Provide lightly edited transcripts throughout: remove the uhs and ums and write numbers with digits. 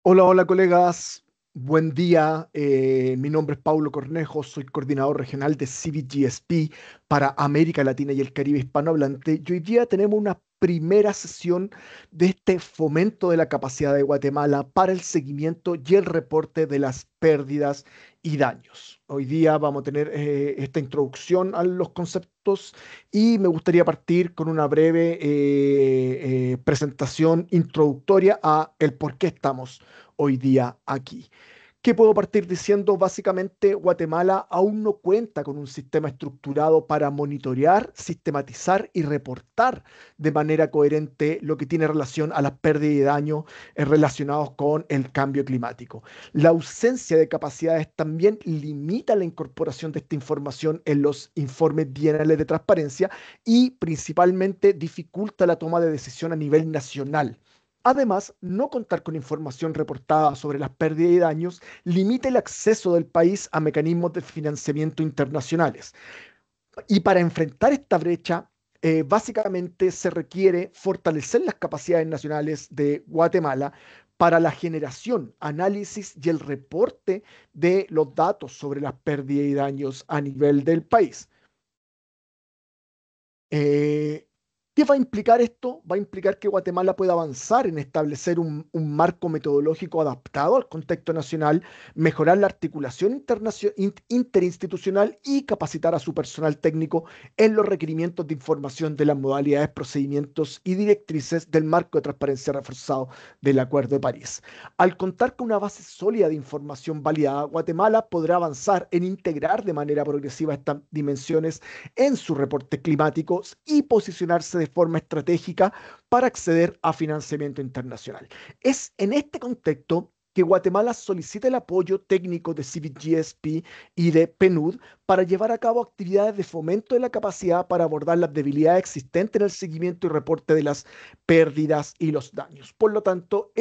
Hola, hola colegas, buen día. Mi nombre es Paulo Cornejo, soy coordinador regional de CBGSP para América Latina y el Caribe hispanohablante. Y hoy día tenemos una primera sesión de este fomento de la capacidad de Guatemala para el seguimiento y el reporte de las pérdidas y daños. Hoy día vamos a tener esta introducción a los conceptos y me gustaría partir con una breve presentación introductoria a el por qué estamos hoy día aquí. ¿Qué puedo partir diciendo? Básicamente, Guatemala aún no cuenta con un sistema estructurado para monitorear, sistematizar y reportar de manera coherente lo que tiene relación a las pérdidas y daños relacionados con el cambio climático. La ausencia de capacidades también limita la incorporación de esta información en los informes bienales de transparencia y principalmente dificulta la toma de decisión a nivel nacional. Además, no contar con información reportada sobre las pérdidas y daños limita el acceso del país a mecanismos de financiamiento internacionales. Y para enfrentar esta brecha, básicamente se requiere fortalecer las capacidades nacionales de Guatemala para la generación, análisis y el reporte de los datos sobre las pérdidas y daños a nivel del país. Eh, ¿Qué va a implicar esto? Va a implicar que Guatemala pueda avanzar en establecer un marco metodológico adaptado al contexto nacional, mejorar la articulación interinstitucional y capacitar a su personal técnico en los requerimientos de información de las modalidades, procedimientos y directrices del marco de transparencia reforzado del Acuerdo de París. Al contar con una base sólida de información validada, Guatemala podrá avanzar en integrar de manera progresiva estas dimensiones en sus reportes climáticos y posicionarse de forma estratégica para acceder a financiamiento internacional. Es en este contexto que Guatemala solicita el apoyo técnico de CBGSP y de PNUD para llevar a cabo actividades de fomento de la capacidad para abordar las debilidades existentes en el seguimiento y reporte de las pérdidas y los daños. Por lo tanto,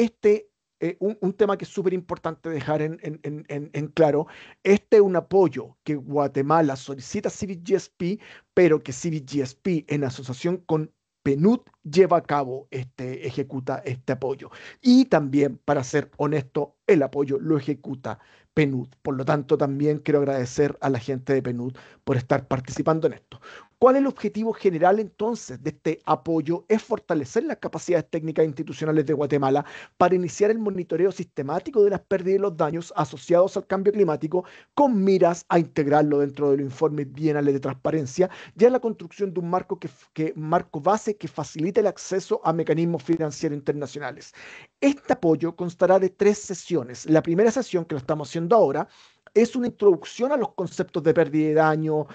un tema que es súper importante dejar en claro, este es un apoyo que Guatemala solicita a CBGSP, pero que CBGSP en asociación con PNUD lleva a cabo, ejecuta este apoyo. Y también, para ser honesto, el apoyo lo ejecuta PNUD. Por lo tanto, también quiero agradecer a la gente de PNUD por estar participando en esto. ¿Cuál es el objetivo general entonces de este apoyo? Es fortalecer las capacidades técnicas e institucionales de Guatemala para iniciar el monitoreo sistemático de las pérdidas y los daños asociados al cambio climático con miras a integrarlo dentro de los informes bienales de transparencia y a la construcción de un marco base que facilite el acceso a mecanismos financieros internacionales. Este apoyo constará de tres sesiones. La primera sesión, que lo estamos haciendo ahora, es una introducción a los conceptos de pérdida y daño,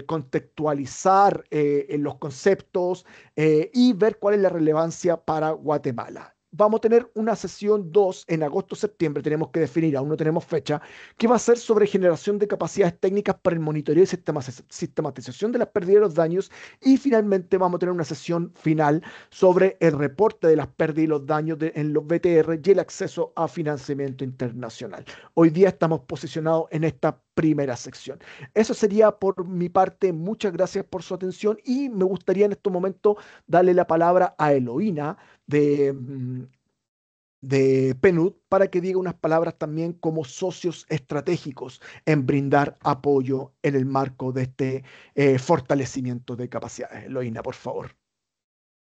contextualizar en los conceptos y ver cuál es la relevancia para Guatemala. Vamos a tener una sesión 2 en agosto-septiembre, tenemos que definir, aún no tenemos fecha, que va a ser sobre generación de capacidades técnicas para el monitoreo y sistematización de las pérdidas y los daños. Y finalmente vamos a tener una sesión final sobre el reporte de las pérdidas y los daños en los BTR y el acceso a financiamiento internacional. Hoy día estamos posicionados en esta primera sección. Eso sería por mi parte. Muchas gracias por su atención y me gustaría en este momento darle la palabra a Eloína de PNUD para que diga unas palabras también como socios estratégicos en brindar apoyo en el marco de este fortalecimiento de capacidades. Eloína, por favor.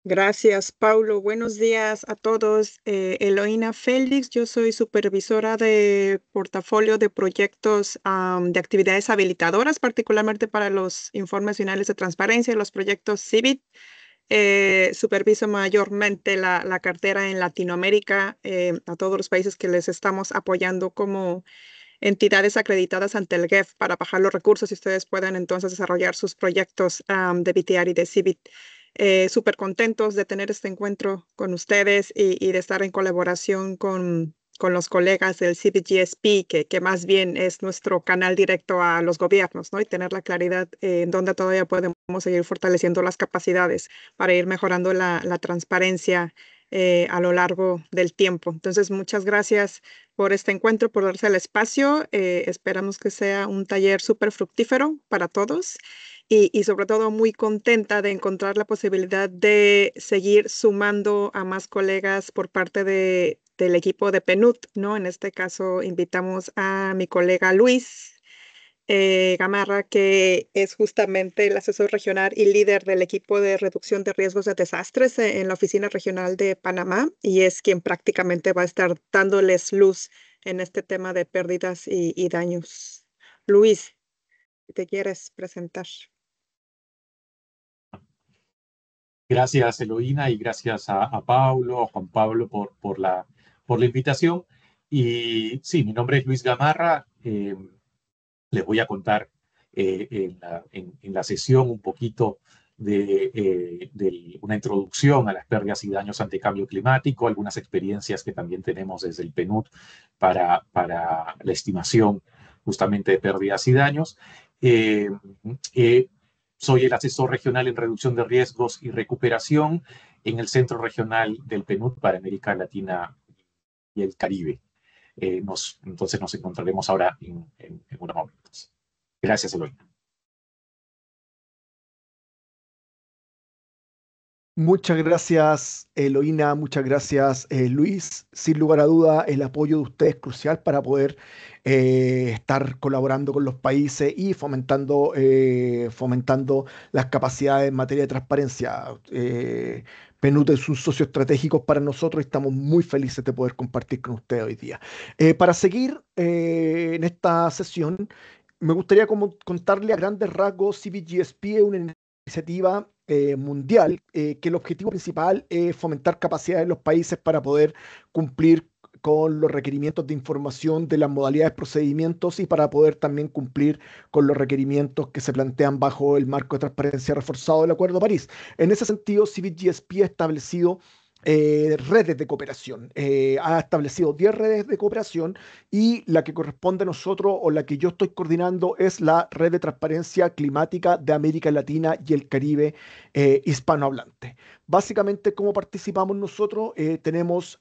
Gracias, Paulo. Buenos días a todos. Eloína Félix, yo soy supervisora de portafolio de proyectos de actividades habilitadoras, particularmente para los informes finales de transparencia y los proyectos CIVIT. Superviso mayormente la cartera en Latinoamérica, a todos los países que les estamos apoyando como entidades acreditadas ante el GEF para bajar los recursos y ustedes puedan entonces desarrollar sus proyectos de BTR y de CIVIT. Súper contentos de tener este encuentro con ustedes y de estar en colaboración con los colegas del CBGSP, que más bien es nuestro canal directo a los gobiernos, ¿no? Y tener la claridad en dónde todavía podemos seguir fortaleciendo las capacidades para ir mejorando la transparencia a lo largo del tiempo. Entonces, muchas gracias por este encuentro, por darse el espacio. Esperamos que sea un taller súper fructífero para todos y sobre todo muy contenta de encontrar la posibilidad de seguir sumando a más colegas por parte del equipo de PNUD, ¿no? En este caso invitamos a mi colega Luis Gamarra, que es justamente el asesor regional y líder del equipo de reducción de riesgos de desastres en la Oficina Regional de Panamá, y es quien prácticamente va a estar dándoles luz en este tema de pérdidas y daños. Luis, ¿te quieres presentar? Gracias, Eloína, y gracias a Paulo, a Juan Pablo por la invitación. Y sí, mi nombre es Luis Gamarra. Les voy a contar en la sesión un poquito de una introducción a las pérdidas y daños ante cambio climático, algunas experiencias que también tenemos desde el PNUD para la estimación justamente de pérdidas y daños. Eh, eh, Soy el asesor regional en reducción de riesgos y recuperación en el Centro Regional del PNUD para América Latina y el Caribe. Entonces nos encontraremos ahora en unos momentos. Gracias, Eloy. Muchas gracias, Eloína, muchas gracias, Luis. Sin lugar a duda, el apoyo de ustedes es crucial para poder estar colaborando con los países y fomentando las capacidades en materia de transparencia. PNUD es un socio estratégico para nosotros y estamos muy felices de poder compartir con ustedes hoy día. Para seguir en esta sesión, me gustaría como contarle a grandes rasgos. CBGSP es una iniciativa mundial, que el objetivo principal es fomentar capacidades en los países para poder cumplir con los requerimientos de información de las modalidades, procedimientos, y para poder también cumplir con los requerimientos que se plantean bajo el marco de transparencia reforzado del Acuerdo de París. En ese sentido, CBGSP ha establecido redes de cooperación. Ha establecido 10 redes de cooperación, y la que corresponde a nosotros, o la que yo estoy coordinando, es la Red de Transparencia Climática de América Latina y el Caribe hispanohablante. Básicamente, ¿cómo participamos nosotros? Tenemos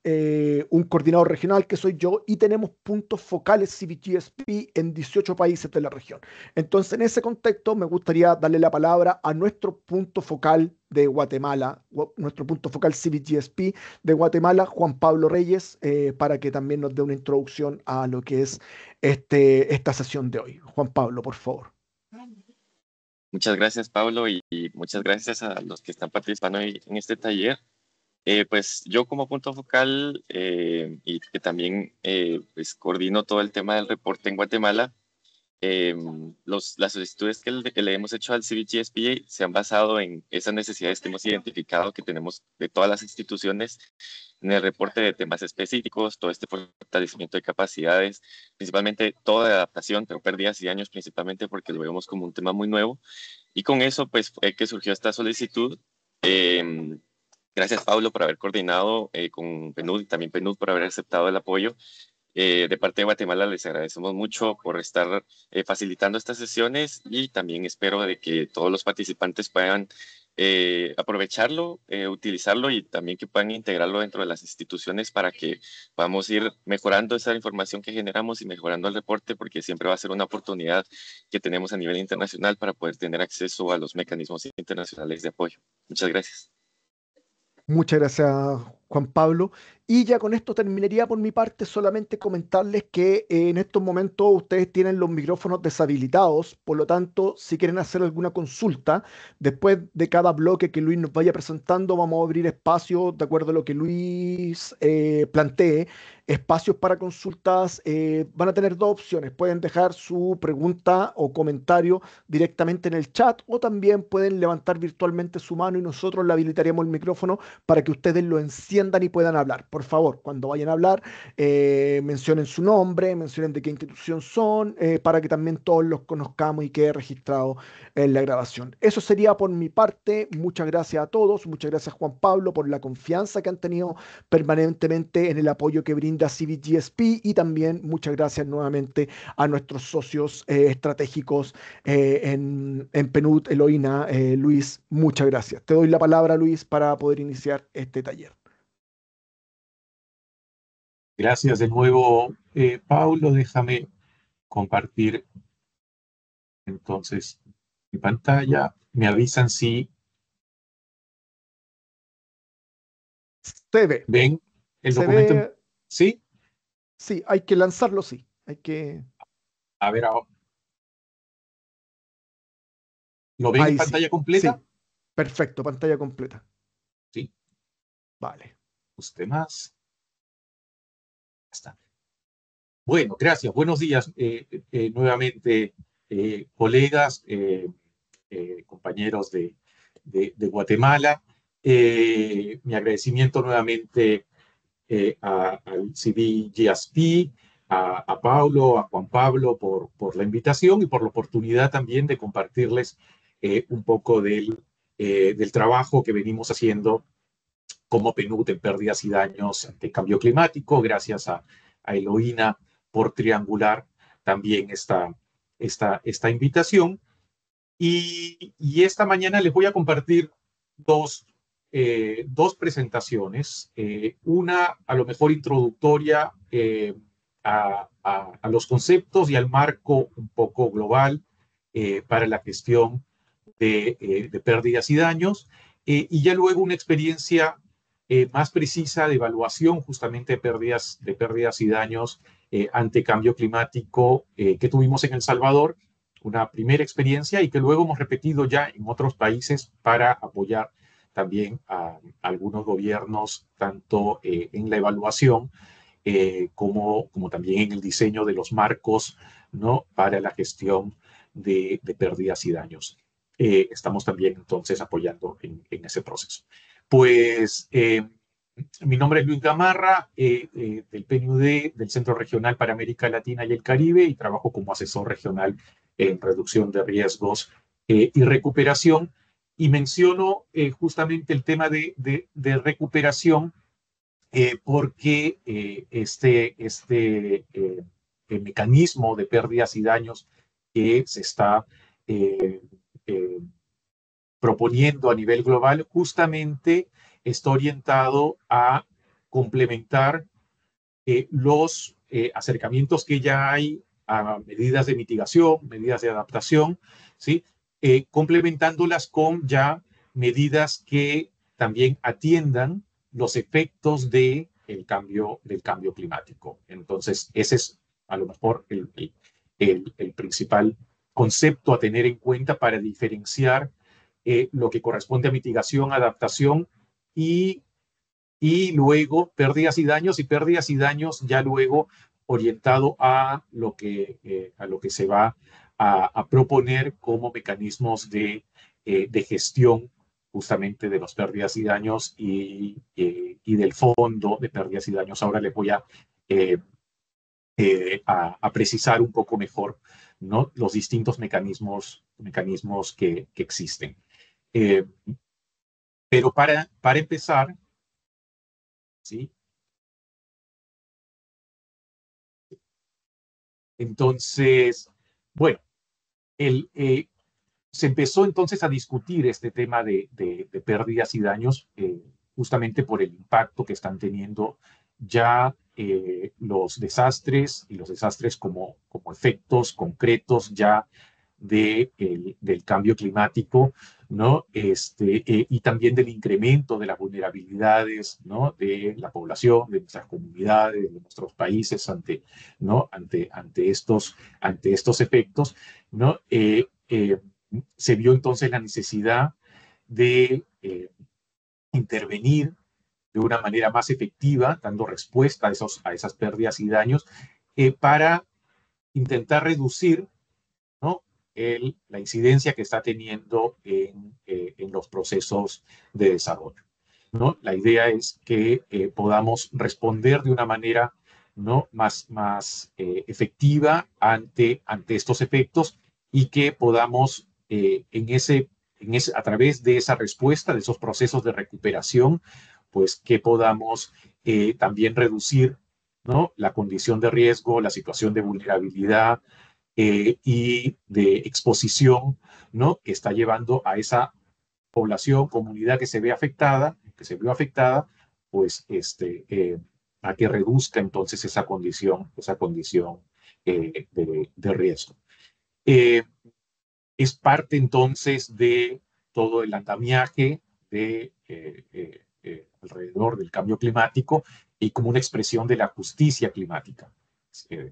un coordinador regional, que soy yo, y tenemos puntos focales CBGSP en 18 países de la región. Entonces, en ese contexto, me gustaría darle la palabra a nuestro punto focal de Guatemala, nuestro punto focal CBGSP de Guatemala, Juan Pablo Reyes, para que también nos dé una introducción a lo que es esta sesión de hoy. Juan Pablo, por favor. Muchas gracias, Pablo, y muchas gracias a los que están participando en este taller. Pues yo como punto focal y que también pues coordino todo el tema del reporte en Guatemala, las solicitudes que le hemos hecho al CBGSP se han basado en esas necesidades que hemos identificado que tenemos de todas las instituciones en el reporte de temas específicos, todo este fortalecimiento de capacidades, principalmente toda adaptación, pero pérdidas y daños principalmente porque lo vemos como un tema muy nuevo. Y con eso, pues, fue que surgió esta solicitud. Gracias, Pablo, por haber coordinado con PNUD y también PNUD por haber aceptado el apoyo. De parte de Guatemala les agradecemos mucho por estar facilitando estas sesiones, y también espero de que todos los participantes puedan aprovecharlo, utilizarlo, y también que puedan integrarlo dentro de las instituciones para que podamos ir mejorando esa información que generamos y mejorando el reporte, porque siempre va a ser una oportunidad que tenemos a nivel internacional para poder tener acceso a los mecanismos internacionales de apoyo. Muchas gracias. Muchas gracias, Juan Pablo. Y ya con esto terminaría por mi parte. Solamente comentarles que en estos momentos ustedes tienen los micrófonos deshabilitados. Por lo tanto, si quieren hacer alguna consulta, después de cada bloque que Luis nos vaya presentando, vamos a abrir espacios, de acuerdo a lo que Luis plantee, espacios para consultas. Van a tener dos opciones: pueden dejar su pregunta o comentario directamente en el chat, o también pueden levantar virtualmente su mano y nosotros le habilitaríamos el micrófono para que ustedes lo enciendan y puedan hablar. Por favor, cuando vayan a hablar, mencionen su nombre, mencionen de qué institución son, para que también todos los conozcamos y quede registrado en la grabación. Eso sería por mi parte. Muchas gracias a todos. Muchas gracias, Juan Pablo, por la confianza que han tenido permanentemente en el apoyo que brinda CBGSP, y también muchas gracias nuevamente a nuestros socios estratégicos en PNUD, Eloína, Luis. Muchas gracias. Te doy la palabra, Luis, para poder iniciar este taller. Gracias de nuevo, Paulo. Déjame compartir entonces mi pantalla. Me avisan si Se ve, ven el se documento. ve, ¿Sí? Sí, hay que lanzarlo, sí. Hay que... A ver, ahora, ¿lo ven en Ahí sí, pantalla completa? sí. Perfecto, pantalla completa. Sí. Vale. Usted más. Ya está. Bueno, gracias. Buenos días nuevamente, colegas, compañeros de Guatemala. Mi agradecimiento nuevamente al CDGSP, a Paulo, a Juan Pablo por la invitación y por la oportunidad también de compartirles un poco del trabajo que venimos haciendo como PNUD en pérdidas y daños ante cambio climático, gracias a Eloína por triangular también esta invitación. Y esta mañana les voy a compartir dos presentaciones. Una a lo mejor introductoria a los conceptos y al marco un poco global para la gestión de pérdidas y daños. Y ya luego una experiencia más precisa de evaluación justamente de pérdidas y daños ante cambio climático que tuvimos en El Salvador, una primera experiencia y que luego hemos repetido ya en otros países para apoyar también a algunos gobiernos, tanto en la evaluación como también en el diseño de los marcos, ¿no?, para la gestión de pérdidas y daños. Estamos también entonces apoyando en ese proceso. Pues mi nombre es Luis Gamarra, del PNUD, del Centro Regional para América Latina y el Caribe, y trabajo como asesor regional en reducción de riesgos y recuperación. Y menciono justamente el tema de recuperación porque el mecanismo de pérdidas y daños que se está eh, eh, proponiendo a nivel global justamente está orientado a complementar los acercamientos que ya hay a medidas de mitigación, medidas de adaptación, ¿sí? Complementándolas con ya medidas que también atiendan los efectos del cambio climático. Entonces, ese es a lo mejor el principal concepto a tener en cuenta para diferenciar lo que corresponde a mitigación, adaptación y luego pérdidas y daños ya luego orientado a lo que se va a proponer como mecanismos de gestión justamente de las pérdidas y daños y del fondo de pérdidas y daños. Ahora les voy eh, a precisar un poco mejor, ¿no?, los distintos mecanismos que existen. Eh, pero para empezar, ¿sí? Entonces, bueno, el, se empezó entonces a discutir este tema de pérdidas y daños justamente por el impacto que están teniendo ya los desastres y los desastres como efectos concretos ya del cambio climático, ¿no? Y también del incremento de las vulnerabilidades, ¿no?, de la población, de nuestras comunidades, de nuestros países ¿no?, ante estos efectos, ¿no? Se vio entonces la necesidad de intervenir de una manera más efectiva, dando respuesta a esas pérdidas y daños, para intentar reducir, ¿no?, la incidencia que está teniendo en los procesos de desarrollo, ¿no? La idea es que podamos responder de una manera, ¿no?, más efectiva ante estos efectos y que podamos a través de esa respuesta, de esos procesos de recuperación, pues que podamos también reducir, ¿no?, la condición de riesgo, la situación de vulnerabilidad y de exposición, ¿no?, que está llevando a esa población, comunidad que se vio afectada, pues a que reduzca entonces esa condición de riesgo. Es parte entonces de todo el andamiaje alrededor del cambio climático y como una expresión de la justicia climática,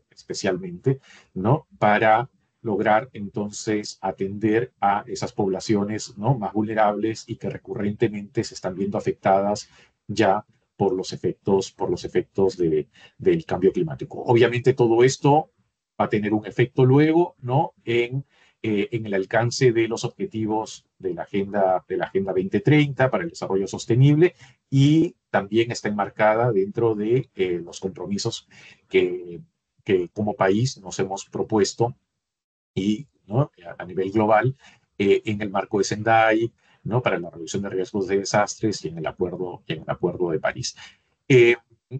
especialmente, ¿no? Para lograr entonces atender a esas poblaciones, ¿no?, más vulnerables y que recurrentemente se están viendo afectadas ya por los efectos del cambio climático. Obviamente todo esto va a tener un efecto luego, ¿no?, en el alcance de los objetivos de la Agenda 2030 para el desarrollo sostenible, y también está enmarcada dentro de los compromisos que como país nos hemos propuesto, y, ¿no?, a nivel global, en el marco de Sendai, ¿no?, para la reducción de riesgos de desastres, y en el acuerdo de París.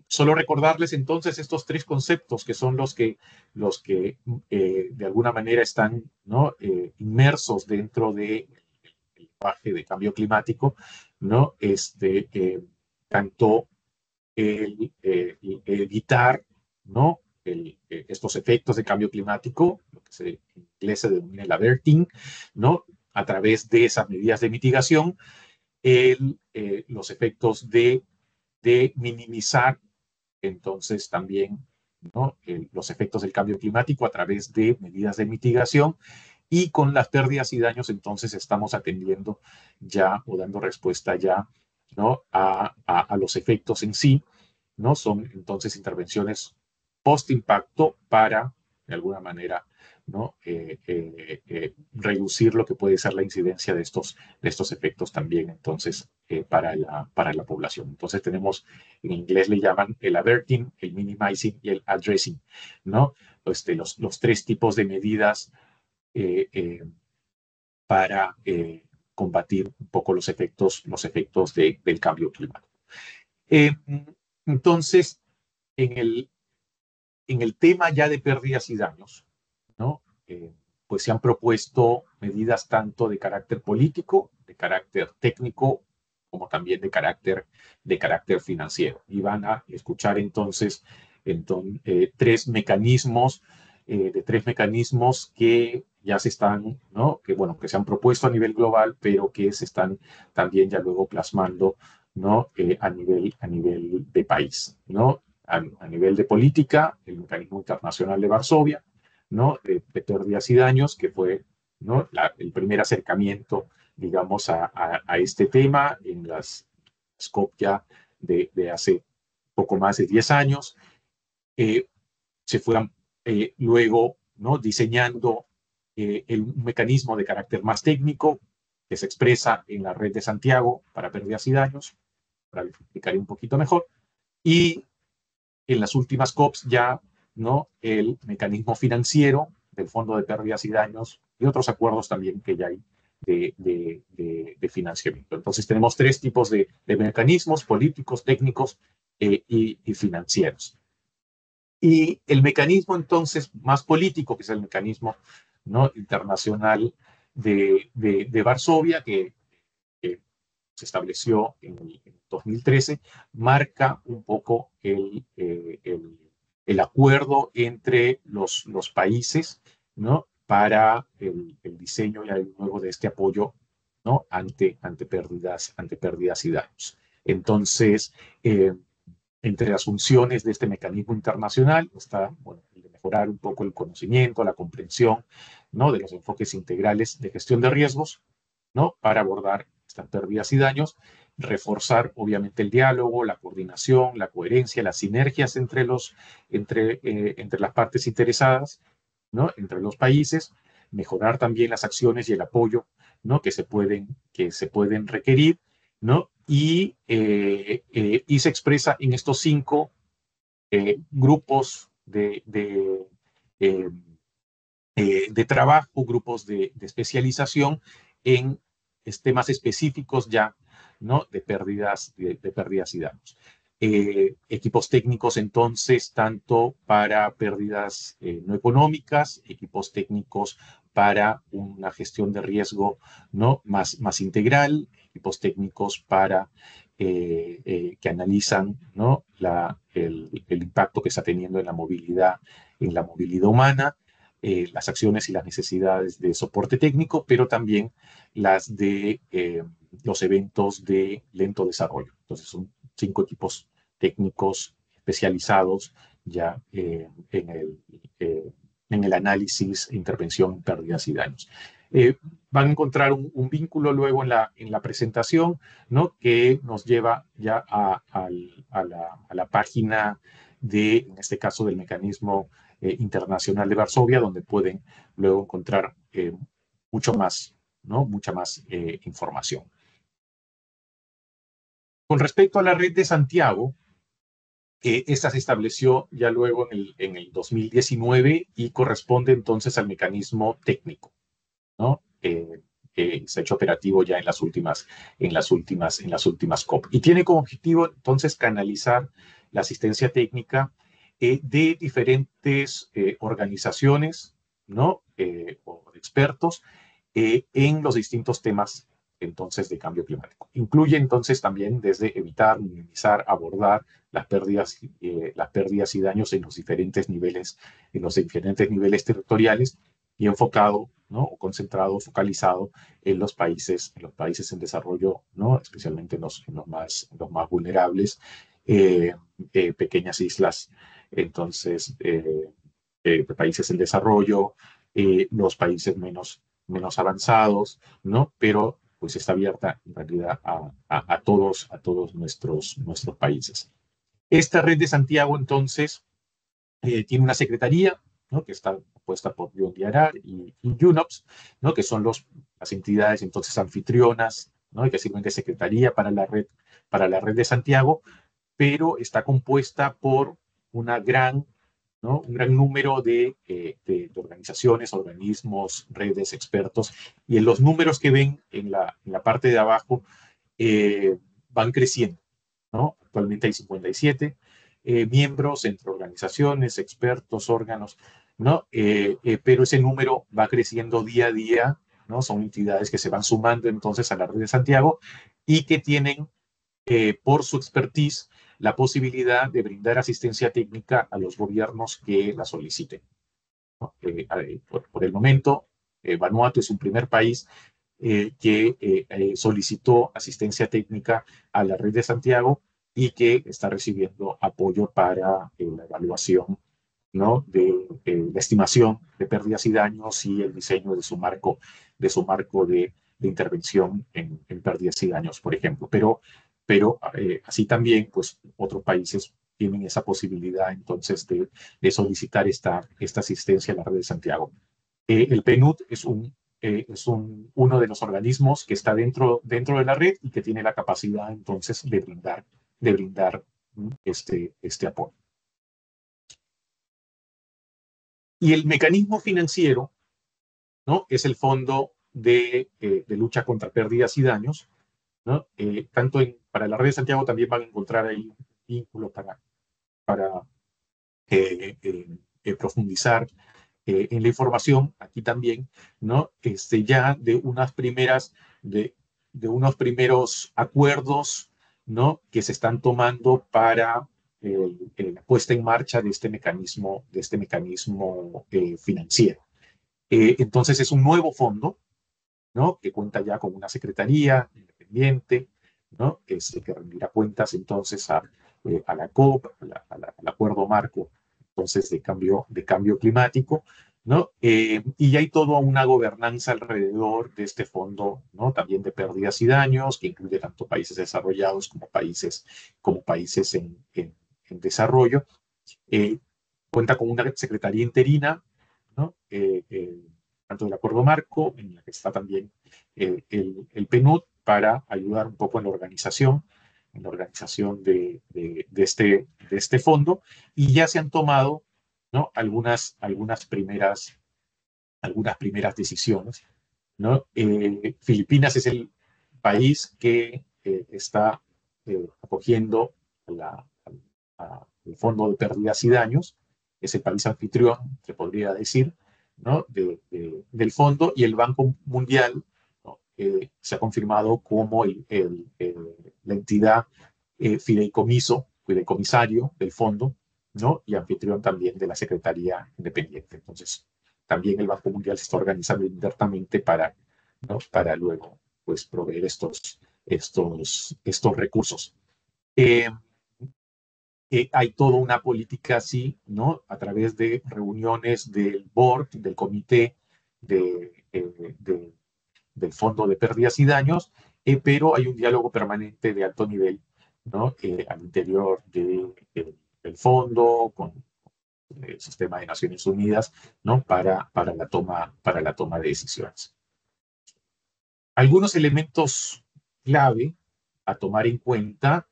Solo recordarles entonces estos tres conceptos que son los que de alguna manera están, ¿no?, inmersos dentro del lenguaje de cambio climático, ¿no? Tanto el evitar, ¿no?, estos efectos de cambio climático, lo que en inglés se denomina el averting, ¿no?, a través de esas medidas de mitigación, los efectos de minimizar entonces también, ¿no?, los efectos del cambio climático a través de medidas de mitigación, y con las pérdidas y daños entonces estamos atendiendo ya o dando respuesta ya, ¿no?, a los efectos en sí, ¿no? Son entonces intervenciones post-impacto para, de alguna manera, ¿no?, reducir lo que puede ser la incidencia de estos efectos también, entonces, para la población. Entonces tenemos, en inglés le llaman el averting, el minimizing y el addressing, ¿no? Los tres tipos de medidas para combatir un poco los efectos del cambio climático. Entonces, en el tema ya de pérdidas y daños, ¿no?, pues se han propuesto medidas tanto de carácter político, de carácter técnico, como también de carácter financiero. Y van a escuchar entonces tres mecanismos que ya se están, ¿no?, que se han propuesto a nivel global, pero que se están también ya luego plasmando, ¿no?, a nivel de país, ¿no? A nivel de política, el Mecanismo Internacional de Varsovia, ¿no?, de pérdidas y daños, que fue, ¿no?, el primer acercamiento, digamos, a este tema en las COP ya de hace poco más de 10 años. Se fueron luego, ¿no?, diseñando un mecanismo de carácter más técnico que se expresa en la Red de Santiago para pérdidas y daños, para explicar un poquito mejor, y en las últimas COPs ya, ¿no?, el mecanismo financiero del Fondo de Pérdidas y Daños, y otros acuerdos también que ya hay de financiamiento. Entonces tenemos tres tipos de mecanismos: políticos, técnicos y financieros. Y el mecanismo entonces más político, que es el mecanismo, ¿no?, internacional de Varsovia, que se estableció en el 2013, marca un poco el acuerdo entre los países, ¿no?, para el diseño ya luego de este apoyo, ¿no?, ante pérdidas y daños. Entonces, entre las funciones de este mecanismo internacional está, bueno, el de mejorar un poco el conocimiento, la comprensión, ¿no?, de los enfoques integrales de gestión de riesgos, ¿no?, para abordar estas pérdidas y daños, reforzar obviamente el diálogo, la coordinación, la coherencia, las sinergias entre las partes interesadas, ¿no?, entre los países, mejorar también las acciones y el apoyo, ¿no?, que se pueden requerir, ¿no? Y se expresa en estos 5 grupos de trabajo, grupos de especialización en temas específicos ya, ¿no?, de pérdidas y daños. Equipos técnicos entonces, tanto para pérdidas no económicas, equipos técnicos para una gestión de riesgo, ¿no?, más integral, equipos técnicos para que analizan, ¿no?, el impacto que está teniendo en la movilidad humana, las acciones y las necesidades de soporte técnico, pero también las de los eventos de lento desarrollo. Entonces son 5 equipos técnicos especializados ya en el análisis, intervención, pérdidas y daños. Van a encontrar un vínculo luego en la presentación, ¿no? Que nos lleva ya a la página en este caso, del Mecanismo Internacional de Varsovia, donde pueden luego encontrar mucho más, ¿no? Mucha más información. Con respecto a la red de Santiago, esta se estableció ya luego en el 2019 y corresponde entonces al mecanismo técnico, ¿no? Se ha hecho operativo ya en las últimas COP. Y tiene como objetivo entonces canalizar la asistencia técnica de diferentes organizaciones, ¿no? O de expertos en los distintos temas entonces de cambio climático. Incluye entonces también desde evitar, minimizar, abordar las pérdidas y daños en los diferentes niveles territoriales, y enfocado, ¿no? O concentrado, focalizado en los países en desarrollo, ¿no? Especialmente en los más vulnerables, pequeñas islas, entonces, países en desarrollo, los países menos avanzados, ¿no? Pero pues está abierta en realidad a todos nuestros países. Esta red de Santiago, entonces, tiene una secretaría, ¿no? Que está compuesta por UNDRR y UNOPS, ¿no? Que son las entidades entonces anfitrionas, ¿no? Y que sirven de secretaría para la red de Santiago, pero está compuesta por un gran número de organizaciones, organismos, redes, expertos, y en los números que ven en la parte de abajo van creciendo, ¿no? Actualmente hay 57 miembros entre organizaciones, expertos, órganos, ¿no? Pero ese número va creciendo día a día, ¿no? Son entidades que se van sumando entonces a la red de Santiago y que tienen, por su expertise, la posibilidad de brindar asistencia técnica a los gobiernos que la soliciten, ¿no? Por el momento, Vanuatu es un primer país que solicitó asistencia técnica a la red de Santiago y que está recibiendo apoyo para la evaluación, ¿no? de la estimación de pérdidas y daños y el diseño de su marco de intervención en pérdidas y daños, por ejemplo. Pero así también, pues, otros países tienen esa posibilidad entonces de solicitar esta asistencia a la red de Santiago. El PNUD es uno de los organismos que está dentro de la red y que tiene la capacidad entonces de brindar este apoyo. Y el mecanismo financiero, ¿no? Es el Fondo de Lucha contra Pérdidas y Daños, ¿no? Tanto para la red de Santiago también van a encontrar ahí un vínculo para profundizar en la información, aquí también, ¿no? Ya de unos primeros acuerdos, ¿no? Que se están tomando para la puesta en marcha de este mecanismo financiero. Entonces es un nuevo fondo, ¿no? Que cuenta ya con una secretaría independiente, ¿no? Que rendirá cuentas entonces a la COP, al acuerdo marco entonces de cambio climático, ¿no? Y hay toda una gobernanza alrededor de este fondo, ¿no? También de pérdidas y daños, que incluye tanto países desarrollados como países en desarrollo. Cuenta con una secretaría interina, ¿no? Tanto del acuerdo marco, en la que está también el PNUD, para ayudar un poco en la organización de este fondo, y ya se han tomado, ¿no? algunas primeras decisiones, ¿no? Filipinas es el país que está acogiendo el Fondo de Pérdidas y Daños, es el país anfitrión, se podría decir, ¿no? del fondo, y el Banco Mundial, ¿no? Se ha confirmado como la entidad fideicomisario del fondo, ¿no? Y anfitrión también de la Secretaría Independiente. Entonces, también el Banco Mundial se está organizando internamente ¿no? para luego, pues, proveer estos recursos. Hay toda una política así, ¿no? A través de reuniones del board, del comité del Fondo de Pérdidas y Daños, pero hay un diálogo permanente de alto nivel, ¿no? Al interior del fondo, con el sistema de Naciones Unidas, ¿no? Para la toma de decisiones. Algunos elementos clave a tomar en cuenta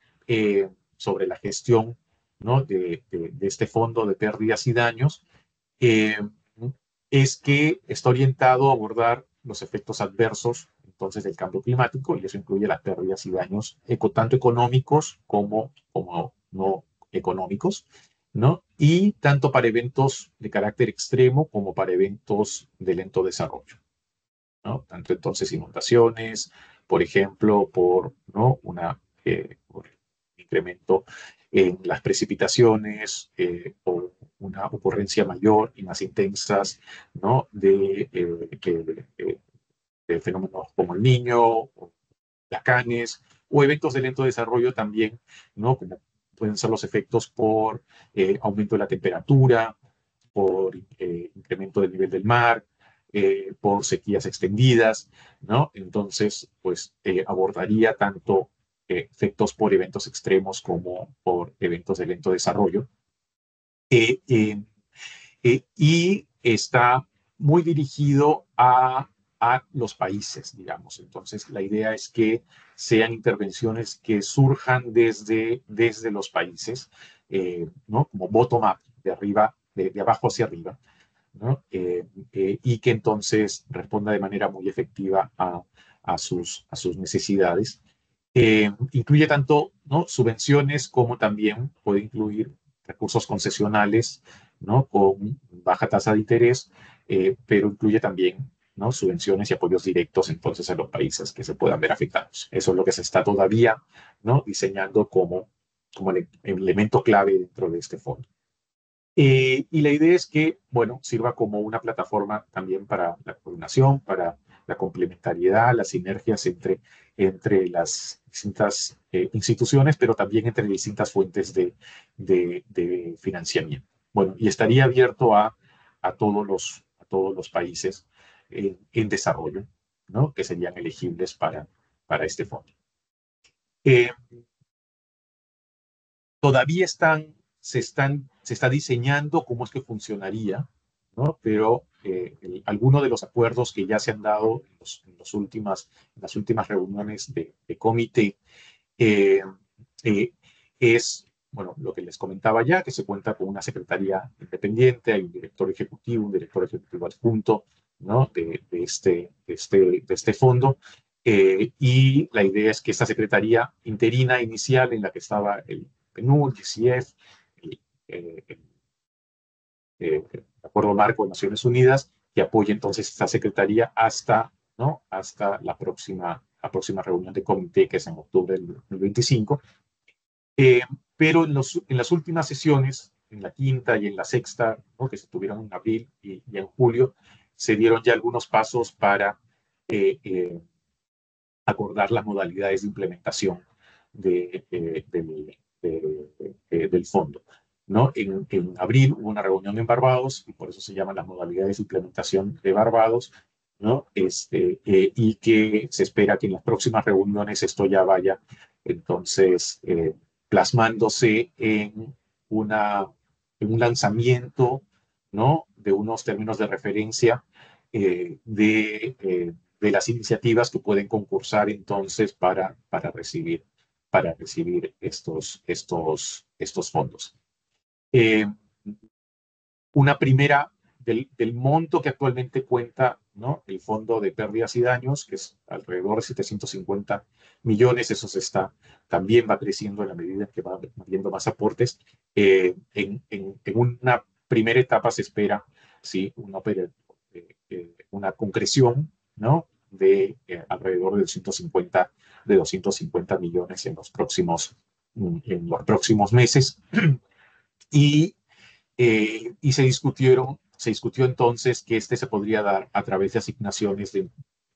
sobre la gestión, ¿no? de este fondo de pérdidas y daños eh, es que está orientado a abordar los efectos adversos entonces del cambio climático, y eso incluye las pérdidas y daños tanto económicos como no económicos, ¿no? Y tanto para eventos de carácter extremo como para eventos de lento desarrollo, ¿no? Tanto entonces inundaciones, por ejemplo, ¿no? Por incremento en las precipitaciones o una ocurrencia mayor y más intensas, ¿no? De fenómenos como el Niño, o huracanes, o eventos de lento desarrollo también, ¿no? Como pueden ser los efectos por aumento de la temperatura, por incremento del nivel del mar, por sequías extendidas, ¿no? Entonces, pues abordaría tanto efectos por eventos extremos como por eventos de lento desarrollo. Y está muy dirigido a los países, digamos. Entonces, la idea es que sean intervenciones que surjan desde los países, ¿no? Como bottom-up, de abajo hacia arriba, ¿no? Y que entonces responda de manera muy efectiva a sus necesidades. Incluye tanto, ¿no? subvenciones como también puede incluir recursos concesionales, ¿no? Con baja tasa de interés, pero incluye también, ¿no? subvenciones y apoyos directos entonces a los países que se puedan ver afectados. Eso es lo que se está todavía, ¿no? diseñando como el elemento clave dentro de este fondo. Y la idea es que, bueno, sirva como una plataforma también para la coordinación, para la complementariedad, las sinergias entre las distintas instituciones, pero también entre distintas fuentes de financiamiento. Bueno, y estaría abierto a todos los países en desarrollo, ¿no? que serían elegibles para este fondo. Todavía se está diseñando cómo es que funcionaría, ¿no? Pero algunos de los acuerdos que ya se han dado en las últimas reuniones de comité eh, eh, es, bueno, lo que les comentaba ya, que se cuenta con una secretaría independiente, hay un director ejecutivo adjunto, ¿no? de este fondo. Y la idea es que esta secretaría interina inicial en la que estaba el PNUD, GCF, el Acuerdo Marco de Naciones Unidas, que apoye entonces esta secretaría hasta la próxima reunión de comité, que es en octubre del 2025. Pero en las últimas sesiones, en la quinta y en la sexta, ¿no? que se tuvieron en abril y en julio, se dieron ya algunos pasos para acordar las modalidades de implementación del fondo, ¿no? En abril hubo una reunión en Barbados, y por eso se llaman las modalidades de implementación de Barbados, ¿no? Y que se espera que en las próximas reuniones esto ya vaya entonces plasmándose en un lanzamiento, ¿no? de unos términos de referencia de las iniciativas que pueden concursar entonces para recibir estos fondos. Una primera del monto que actualmente cuenta, ¿no? el Fondo de Pérdidas y Daños, que es alrededor de 750 millones, eso también va creciendo en la medida que va habiendo más aportes. En una primera etapa se espera, ¿sí? una concreción, ¿no? de alrededor de 250 millones en los próximos meses. Y se discutió entonces que se podría dar a través de asignaciones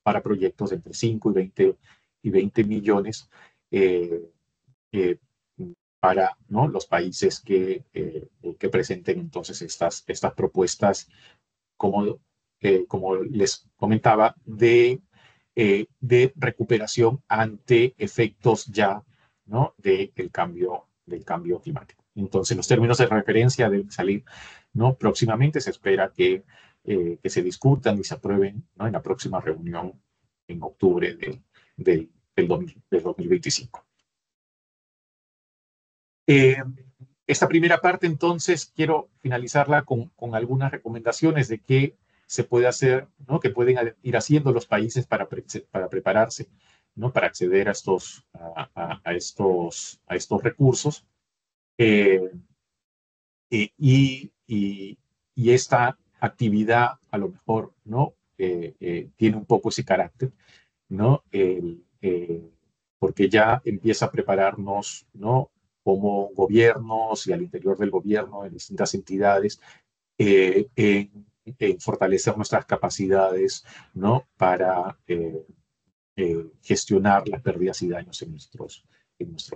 para proyectos de entre 5 y 20 millones, para, ¿no?, los países que presenten entonces estas propuestas, como, como les comentaba, de recuperación ante efectos ya, ¿no?, del cambio climático. Entonces, los términos de referencia deben salir, ¿no?, próximamente. Se espera que se discutan y se aprueben, ¿no?, en la próxima reunión en octubre del 2025. Esta primera parte, entonces, quiero finalizarla con algunas recomendaciones de qué se puede hacer, ¿no?, que pueden ir haciendo los países para prepararse, ¿no?, para acceder a estos recursos. Y esta actividad, a lo mejor, ¿no?, tiene un poco ese carácter, ¿no?, porque ya empieza a prepararnos, ¿no?, como gobiernos y al interior del gobierno, en distintas entidades, en fortalecer nuestras capacidades, ¿no?, para gestionar las pérdidas y daños en nuestros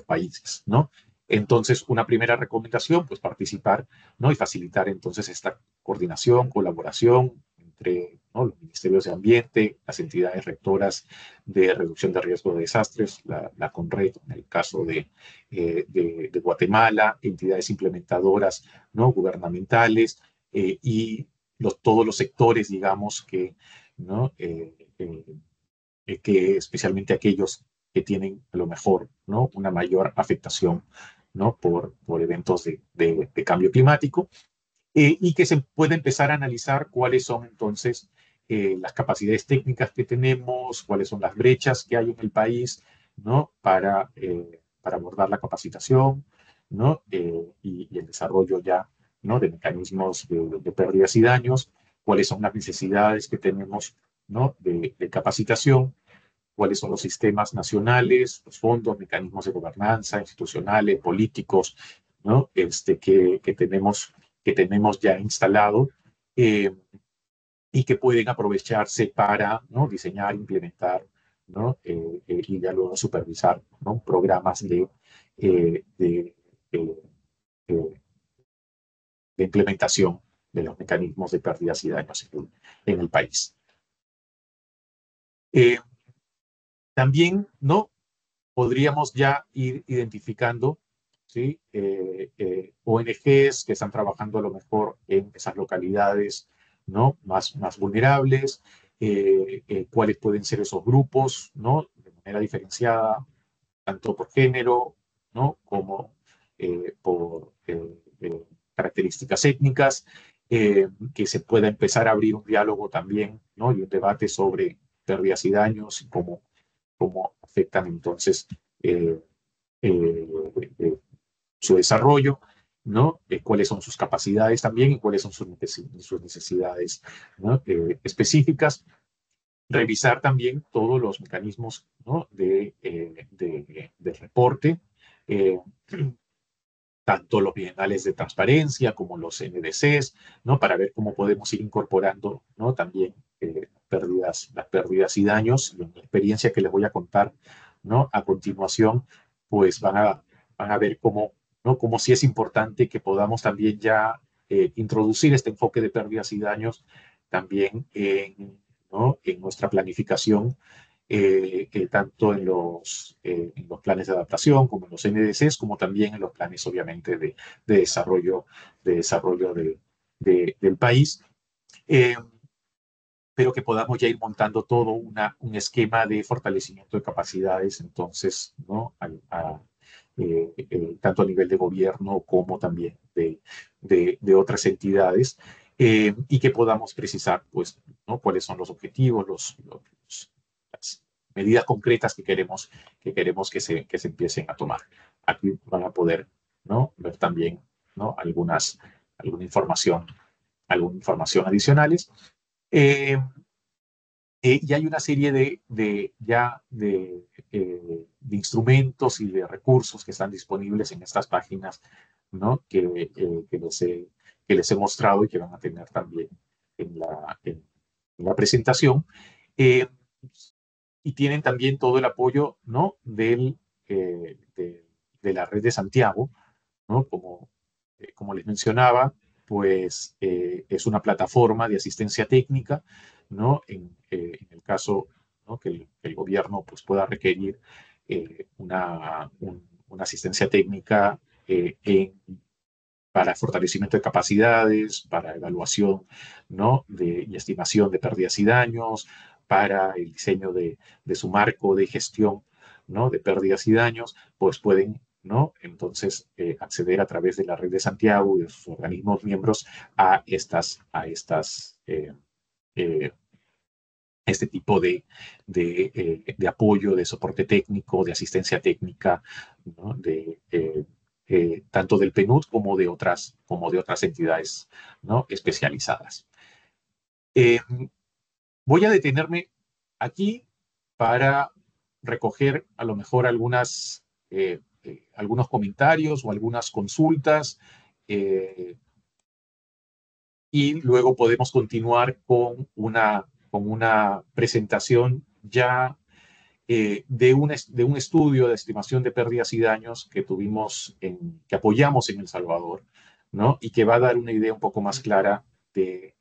países, ¿no? Entonces, una primera recomendación, pues participar, ¿no?, y facilitar entonces esta coordinación, colaboración entre, ¿no?, los ministerios de ambiente, las entidades rectoras de reducción de riesgo de desastres, la CONRED, en el caso de Guatemala, entidades implementadoras, ¿no?, gubernamentales, y todos los sectores, digamos, ¿no?, que especialmente aquellos que tienen a lo mejor, ¿no?, una mayor afectación, ¿no?, por eventos de cambio climático, y que se puede empezar a analizar cuáles son entonces las capacidades técnicas que tenemos, cuáles son las brechas que hay en el país, ¿no?, para abordar la capacitación, ¿no?, y el desarrollo ya, ¿no?, de mecanismos de pérdidas y daños, cuáles son las necesidades que tenemos, ¿no?, de capacitación, cuáles son los sistemas nacionales, los fondos, mecanismos de gobernanza, institucionales, políticos, ¿no?, que tenemos ya instalado, y que pueden aprovecharse para, ¿no?, diseñar, implementar, ¿no?, y ya luego supervisar, ¿no?, programas de implementación de los mecanismos de pérdidas y daños en el país. También, ¿no?, podríamos ya ir identificando, ¿sí?, ONGs que están trabajando a lo mejor en esas localidades, ¿no?, más vulnerables, cuáles pueden ser esos grupos, ¿no?, de manera diferenciada, tanto por género, ¿no?, como por características étnicas, que se pueda empezar a abrir un diálogo también, ¿no?, y un debate sobre pérdidas y daños y cómo afectan entonces su desarrollo, ¿no?, cuáles son sus capacidades también y cuáles son sus necesidades, ¿no?, específicas. Revisar también todos los mecanismos, ¿no?, de reporte, tanto los bienales de transparencia como los NDCs, ¿no?, para ver cómo podemos ir incorporando, ¿no?, también las pérdidas y daños. Y en la experiencia que les voy a contar, ¿no?, a continuación, pues van a ver cómo sí es importante que podamos también ya introducir este enfoque de pérdidas y daños también ¿no?, en nuestra planificación, tanto en los planes de adaptación como en los NDCs, como también en los planes, obviamente, de desarrollo del país, pero que podamos ya ir montando todo un esquema de fortalecimiento de capacidades, entonces, ¿no?, tanto a nivel de gobierno como también de otras entidades, y que podamos precisar, pues, ¿no?, cuáles son los objetivos, las medidas concretas que queremos que se empiecen a tomar. Aquí van a poder, ¿no?, ver también, ¿no?, alguna información adicionales. Y hay una serie de instrumentos y de recursos que están disponibles en estas páginas, ¿no?, que les he mostrado y que van a tener también en la presentación. Y tienen también todo el apoyo, ¿no?, del la red de Santiago, ¿no? Como les mencionaba, pues es una plataforma de asistencia técnica, ¿no? En el caso, ¿no? que el gobierno pues, pueda requerir una asistencia técnica para fortalecimiento de capacidades, para evaluación, ¿no? Y estimación de pérdidas y daños, para el diseño de su marco de gestión, ¿no? De pérdidas y daños, pues pueden, ¿no? Entonces acceder a través de la red de Santiago y de sus organismos miembros a este tipo de apoyo, de soporte técnico, de asistencia técnica, ¿no? Tanto del PNUD como de otras entidades, ¿no? Especializadas. Voy a detenerme aquí para recoger a lo mejor algunos comentarios o algunas consultas, y luego podemos continuar con una presentación ya de un estudio de estimación de pérdidas y daños que apoyamos en El Salvador, ¿no? Y que va a dar una idea un poco más clara de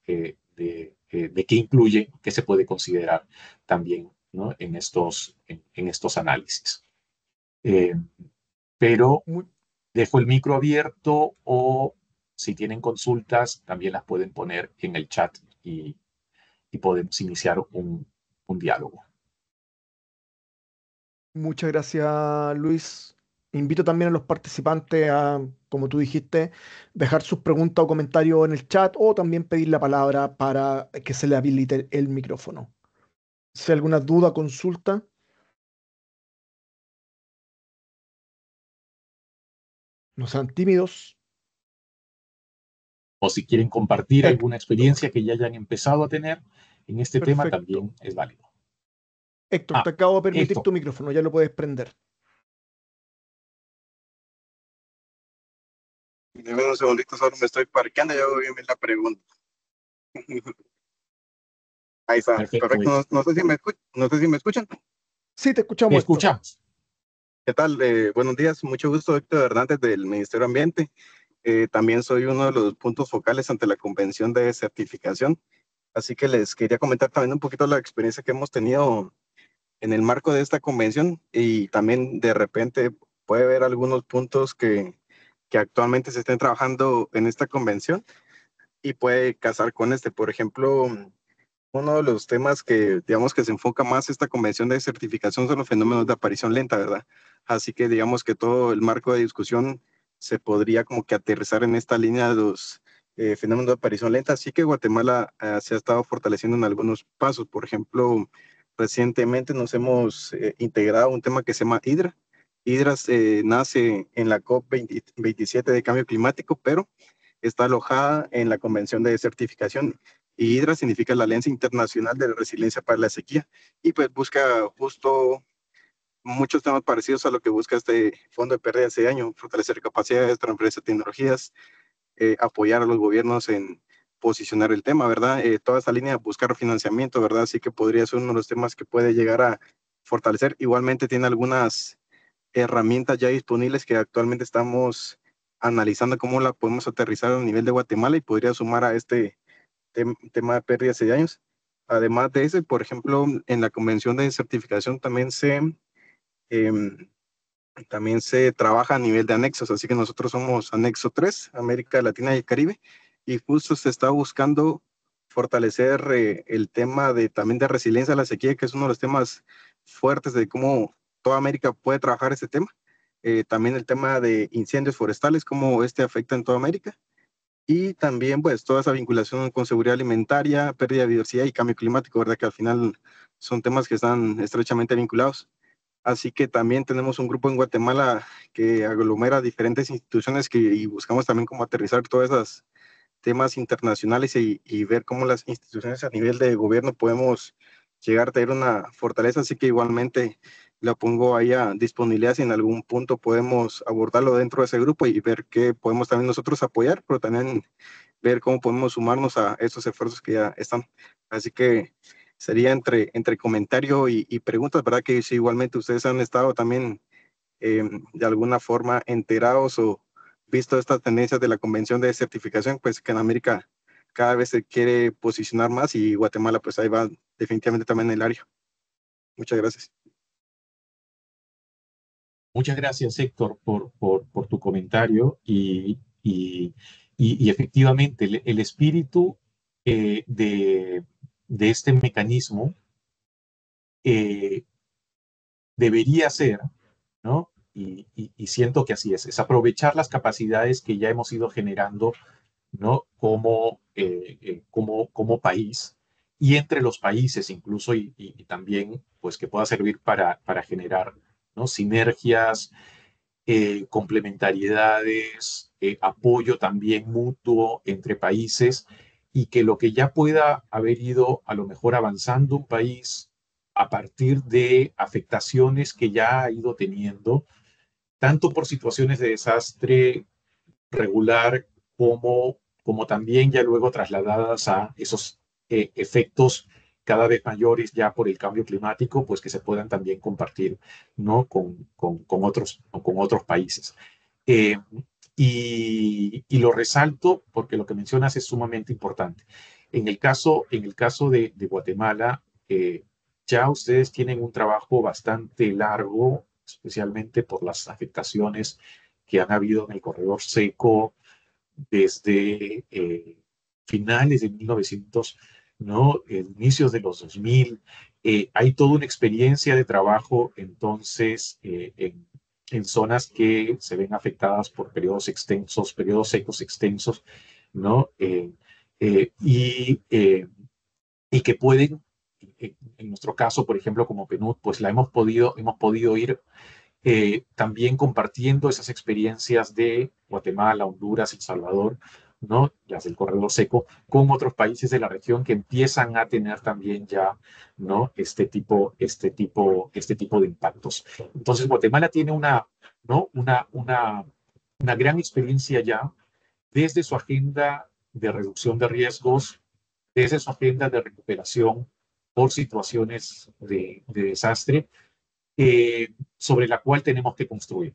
qué incluye, qué se puede considerar también, ¿no? en estos análisis. Pero Muy, dejo el micro abierto, o si tienen consultas, también las pueden poner en el chat y podemos iniciar un diálogo. muchas gracias, Luis. Invito también a los participantes a, como tú dijiste, dejar sus preguntas o comentarios en el chat o también pedir la palabra para que se le habilite el micrófono. Si hay alguna duda, consulta, no sean tímidos. O si quieren compartir alguna Héctor, experiencia que ya hayan empezado a tener en este tema, perfecto. también es válido. Héctor, te acabo de permitir Esto. tu micrófono, ya lo puedes prender. Deme un segundito, solo me estoy parqueando y hago bien la pregunta. Ahí está, Perfecto. perfecto. No sé si me escuchan. Sí, te escuchamos, Te Héctor. escuchamos. ¿Qué tal? Buenos días, mucho gusto, Héctor Hernández del Ministerio de Ambiente. También soy uno de los puntos focales ante la Convención de Certificación. Así que les quería comentar también un poquito la experiencia que hemos tenido en el marco de esta convención, y también de repente puede haber algunos puntos que actualmente se estén trabajando en esta convención y puede casar con este. Por ejemplo, uno de los temas que, digamos, que se enfoca más esta convención de certificación son los fenómenos de aparición lenta, ¿verdad? Así que digamos que todo el marco de discusión se podría como que aterrizar en esta línea de los fenómenos de aparición lenta. Así que Guatemala se ha estado fortaleciendo en algunos pasos. Por ejemplo, recientemente nos hemos integrado un tema que se llama HIDRA. HIDRA nace en la COP27 de cambio climático, pero está alojada en la Convención de Certificación. Y HIDRA significa la Alianza Internacional de Resiliencia para la Sequía, y pues busca justo muchos temas parecidos a lo que busca este Fondo de Pérdidas de Daño: fortalecer capacidades, transferencia de tecnologías, apoyar a los gobiernos en posicionar el tema, ¿verdad? Toda esta línea, buscar financiamiento, ¿verdad? Así que podría ser uno de los temas que puede llegar a fortalecer. Igualmente tiene algunas herramientas ya disponibles que actualmente estamos analizando cómo la podemos aterrizar a nivel de Guatemala, y podría sumar a este tema de pérdidas de daños. Además de ese, por ejemplo, en la convención de certificación también se trabaja a nivel de anexos, así que nosotros somos anexo 3, América Latina y el Caribe, y justo se está buscando fortalecer el tema también de resiliencia a la sequía, que es uno de los temas fuertes de cómo toda América puede trabajar este tema. También el tema de incendios forestales, cómo este afecta en toda América. Y también, pues, toda esa vinculación con seguridad alimentaria, pérdida de biodiversidad y cambio climático, ¿verdad? Que al final son temas que están estrechamente vinculados. Así que también tenemos un grupo en Guatemala que aglomera diferentes instituciones y buscamos también cómo aterrizar todos esos temas internacionales y ver cómo las instituciones a nivel de gobierno podemos llegar a tener una fortaleza. Así que igualmente lo pongo ahí a disponibilidad si en algún punto podemos abordarlo dentro de ese grupo y ver qué podemos también nosotros apoyar, pero también ver cómo podemos sumarnos a estos esfuerzos que ya están. Así que sería entre comentario y preguntas, ¿verdad? Que si igualmente ustedes han estado también de alguna forma enterados o visto estas tendencias de la Convención de Certificación, pues que en América cada vez se quiere posicionar más y Guatemala pues ahí va definitivamente también en el área. Muchas gracias. Muchas gracias, Héctor, por tu comentario y efectivamente el espíritu de este mecanismo eh, debería ser, ¿no? Y siento que así es aprovechar las capacidades que ya hemos ido generando, ¿no? Como país y entre los países incluso y también pues que pueda servir para generar, ¿no? Sinergias, complementariedades, apoyo también mutuo entre países y que lo que ya pueda haber ido a lo mejor avanzando un país a partir de afectaciones que ya ha ido teniendo, tanto por situaciones de desastre regular como también ya luego trasladadas a esos efectos cada vez mayores ya por el cambio climático, pues que se puedan también compartir, ¿no? con otros países. Eh, y lo resalto porque lo que mencionas es sumamente importante. En el caso de Guatemala, ya ustedes tienen un trabajo bastante largo, especialmente por las afectaciones que han habido en el corredor seco desde finales de 1900, ¿no? Inicios de los 2000. Hay toda una experiencia de trabajo entonces en zonas que se ven afectadas por periodos extensos, periodos secos extensos, ¿no? Y que pueden, en nuestro caso, por ejemplo, como PNUD, pues hemos podido ir también compartiendo esas experiencias de Guatemala, Honduras, El Salvador, ¿no? Las del corredor seco, con otros países de la región que empiezan a tener también ya, ¿no? Este tipo de impactos. Entonces, Guatemala tiene ¿no? Una gran experiencia ya desde su agenda de reducción de riesgos, desde su agenda de recuperación por situaciones de desastre, sobre la cual tenemos que construir.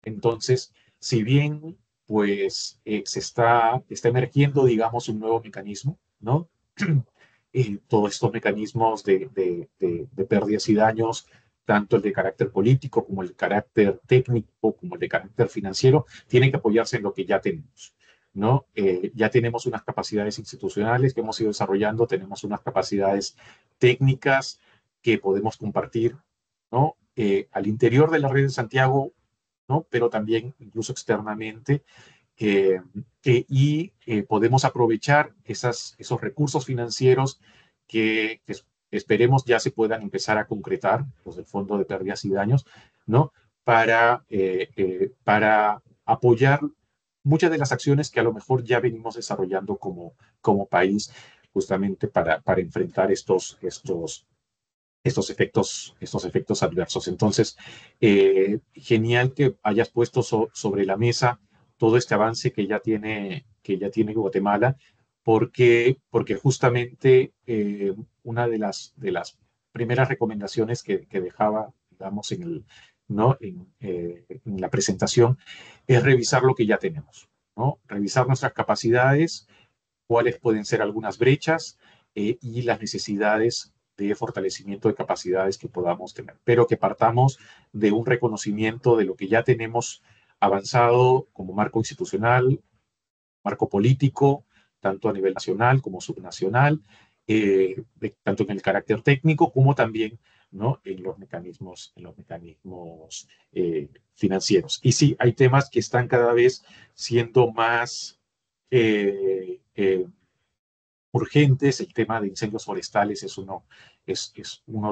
Entonces, si bien pues está emergiendo, digamos, un nuevo mecanismo, ¿no? Todos estos mecanismos de pérdidas y daños, tanto el de carácter político como el de carácter técnico, como el de carácter financiero, tienen que apoyarse en lo que ya tenemos, ¿no? Ya tenemos unas capacidades institucionales que hemos ido desarrollando, tenemos unas capacidades técnicas que podemos compartir, ¿no? Al interior de la red de Santiago, ¿no? Pero también incluso externamente, podemos aprovechar esos recursos financieros que esperemos ya se puedan empezar a concretar, pues el Fondo de Pérdidas y Daños, ¿no? Para apoyar muchas de las acciones que a lo mejor ya venimos desarrollando como país, justamente para enfrentar estos efectos adversos. Entonces, genial que hayas puesto sobre la mesa todo este avance que ya tiene Guatemala, porque justamente una de las primeras recomendaciones que dejaba, digamos, ¿no? en la presentación, es revisar lo que ya tenemos, ¿no? Revisar nuestras capacidades, cuáles pueden ser algunas brechas y las necesidades de fortalecimiento de capacidades que podamos tener, pero que partamos de un reconocimiento de lo que ya tenemos avanzado como marco institucional, marco político, tanto a nivel nacional como subnacional, tanto en el carácter técnico como también, ¿no? en los mecanismos financieros. Y sí, hay temas que están cada vez siendo más urgentes. El tema de incendios forestales es uno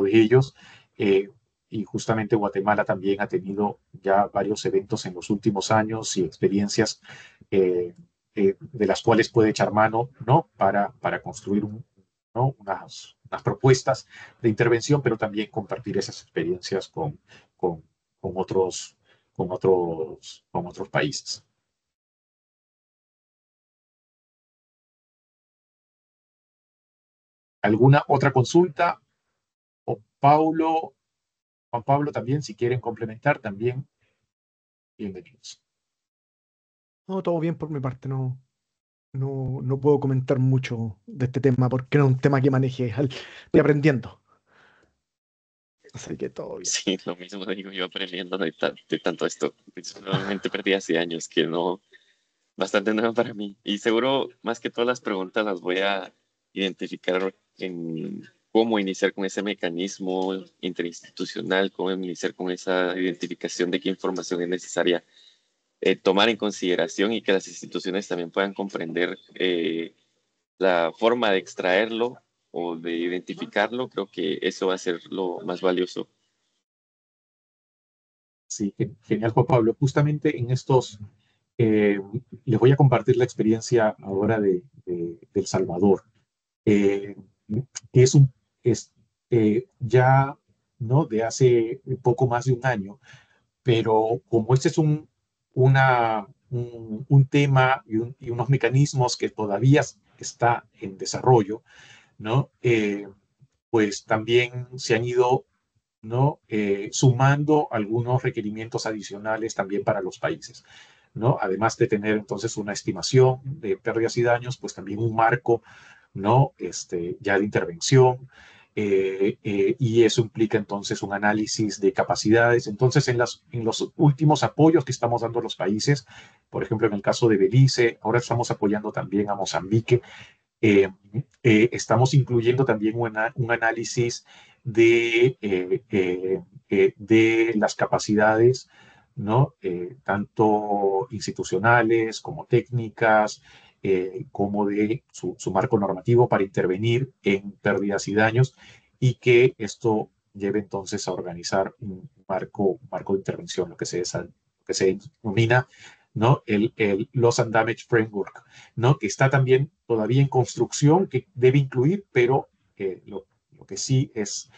de ellos. Eh, y justamente Guatemala también ha tenido ya varios eventos en los últimos años y experiencias de las cuales puede echar mano, ¿no? Para construir ¿no? unas propuestas de intervención, pero también compartir esas experiencias con, con otros, con otros países. ¿Alguna otra consulta? O Juan Pablo también, si quieren complementar también. Bienvenidos. No, todo bien por mi parte, no puedo comentar mucho de este tema porque no es un tema que maneje, estoy aprendiendo, así que todo bien. Sí, lo mismo digo yo aprendiendo de tanto esto. Principalmente perdí hace años que no, bastante nuevo para mí. Y seguro, más que todas las preguntas, las voy a identificar en cómo iniciar con ese mecanismo interinstitucional, cómo iniciar con esa identificación de qué información es necesaria tomar en consideración y que las instituciones también puedan comprender la forma de extraerlo o de identificarlo. Creo que eso va a ser lo más valioso. Sí, genial, Juan Pablo. Justamente en estos, eh, les voy a compartir la experiencia ahora de El Salvador, eh, que es ya, ¿no? De hace poco más de un año, pero como este es un tema y unos mecanismos que todavía está en desarrollo, ¿no? Pues también se han ido, ¿no? Sumando algunos requerimientos adicionales también para los países, ¿no? Además de tener entonces una estimación de pérdidas y daños, pues también un marco, ¿no? Ya de intervención, y eso implica entonces un análisis de capacidades. Entonces, en los últimos apoyos que estamos dando a los países, por ejemplo, en el caso de Belice, ahora estamos apoyando también a Mozambique, eh, estamos incluyendo también un análisis de las capacidades, ¿no? Tanto institucionales como técnicas, como de su marco normativo para intervenir en pérdidas y daños, y que esto lleve entonces a organizar un marco de intervención, que se denomina, ¿no? El Loss and Damage Framework, ¿no? Que está también todavía en construcción, que debe incluir, pero lo que sí es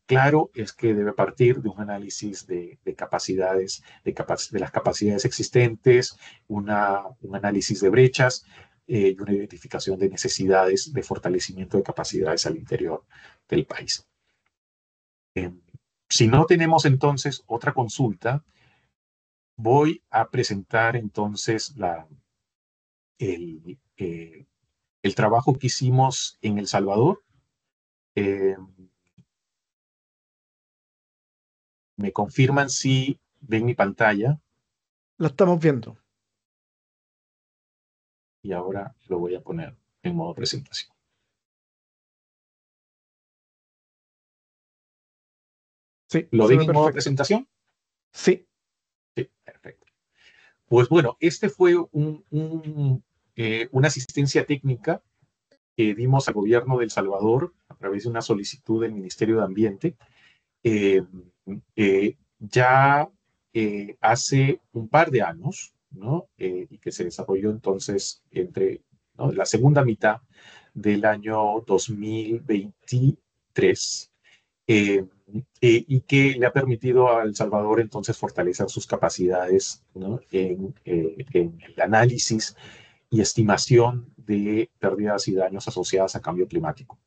claro es que debe partir de un análisis de capacidades, de las capacidades existentes, un análisis de brechas, y una identificación de necesidades de fortalecimiento de capacidades al interior del país. Eh, si no tenemos entonces otra consulta, voy a presentar entonces el, eh, el trabajo que hicimos en El Salvador. Eh, me confirman si ven mi pantalla, La estamos viendo. y ahora lo voy a poner en modo presentación. Sí, ¿Lo se ven ve en modo perfecto. presentación? Sí, Sí, perfecto. Pues bueno, este fue una asistencia técnica que dimos al gobierno de El Salvador a través de una solicitud del Ministerio de Ambiente. Eh, ya hace un par de años, ¿no? Y que se desarrolló entonces entre, ¿no? la segunda mitad del año 2023, eh, y que le ha permitido a El Salvador entonces fortalecer sus capacidades, ¿no? En el análisis y estimación de pérdidas y daños asociadas a cambio climático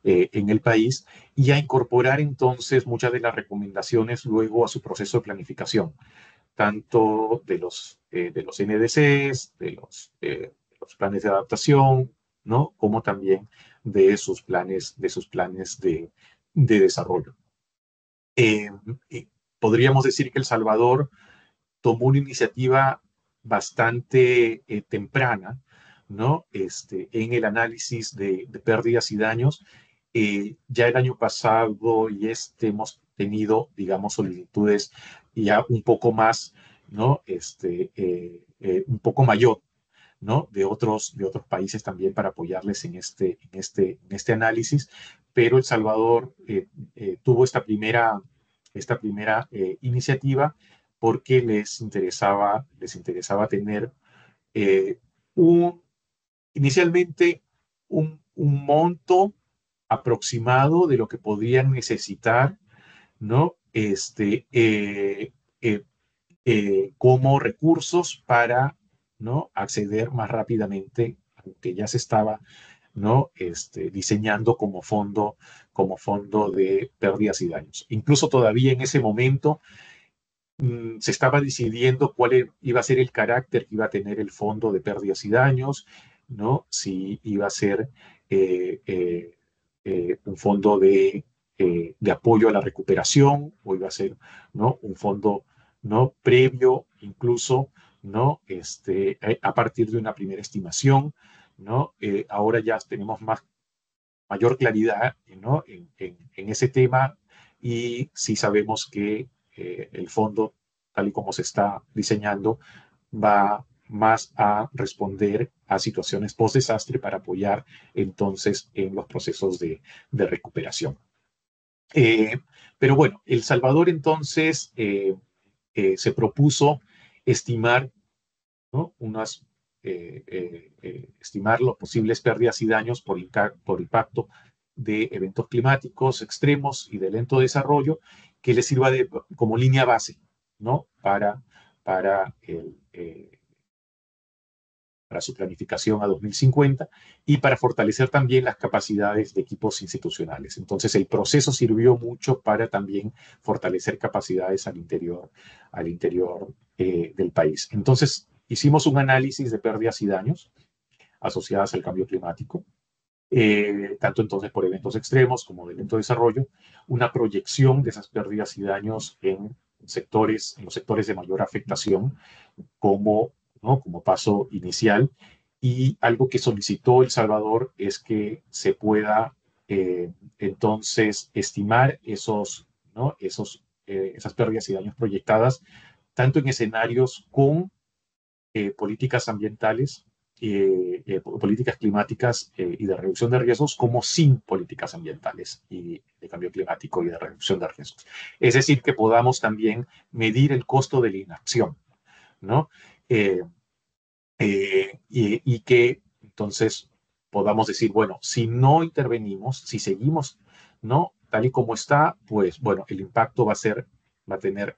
en el país, y a incorporar entonces muchas de las recomendaciones luego a su proceso de planificación, tanto de los NDCs, de los planes de adaptación, ¿no? Como también de sus planes de desarrollo. Eh, Podríamos decir que El Salvador tomó una iniciativa bastante temprana, ¿no? En el análisis de pérdidas y daños. Ya el año pasado y hemos tenido, digamos, solicitudes ya un poco más, ¿no? Un poco mayor, ¿no? De otros países también para apoyarles en este análisis, pero El Salvador tuvo esta primera iniciativa porque les interesaba tener eh, un, inicialmente un monto aproximado de lo que podrían necesitar, ¿no? Como recursos para, ¿no? Acceder más rápidamente a lo que ya se estaba, ¿no? Diseñando como fondo de pérdidas y daños. Incluso todavía en ese momento se estaba decidiendo cuál iba a ser el carácter que iba a tener el fondo de pérdidas y daños, ¿no? Si iba a ser un fondo de apoyo a la recuperación o iba a ser, ¿no? Un fondo, ¿no? Previo incluso, ¿no? A partir de una primera estimación, ¿no? Ahora ya tenemos mayor claridad, ¿no? en ese tema, y sí sabemos que el fondo, tal y como se está diseñando, va más a responder a situaciones post-desastre para apoyar entonces en los procesos de recuperación. Pero bueno, El Salvador entonces se propuso estimar, ¿no? Estimar los posibles pérdidas y daños por impacto de eventos climáticos extremos y de lento desarrollo, que les sirva como línea base, ¿no? Para su planificación a 2050 y para fortalecer también las capacidades de equipos institucionales. Entonces, el proceso sirvió mucho para también fortalecer capacidades al interior del país. Entonces, hicimos un análisis de pérdidas y daños asociadas al cambio climático, tanto entonces por eventos extremos como de lento desarrollo, una proyección de esas pérdidas y daños en los sectores de mayor afectación como, ¿no? como paso inicial, y algo que solicitó El Salvador es que se pueda entonces estimar ¿no? esas pérdidas y daños proyectadas tanto en escenarios con políticas ambientales, políticas climáticas y de reducción de riesgos, como sin políticas ambientales y de cambio climático y de reducción de riesgos. Es decir, que podamos también medir el costo de la inacción, ¿no? Y que entonces podamos decir, bueno, si no intervenimos, si seguimos, ¿no? Tal y como está, pues bueno, el impacto va a tener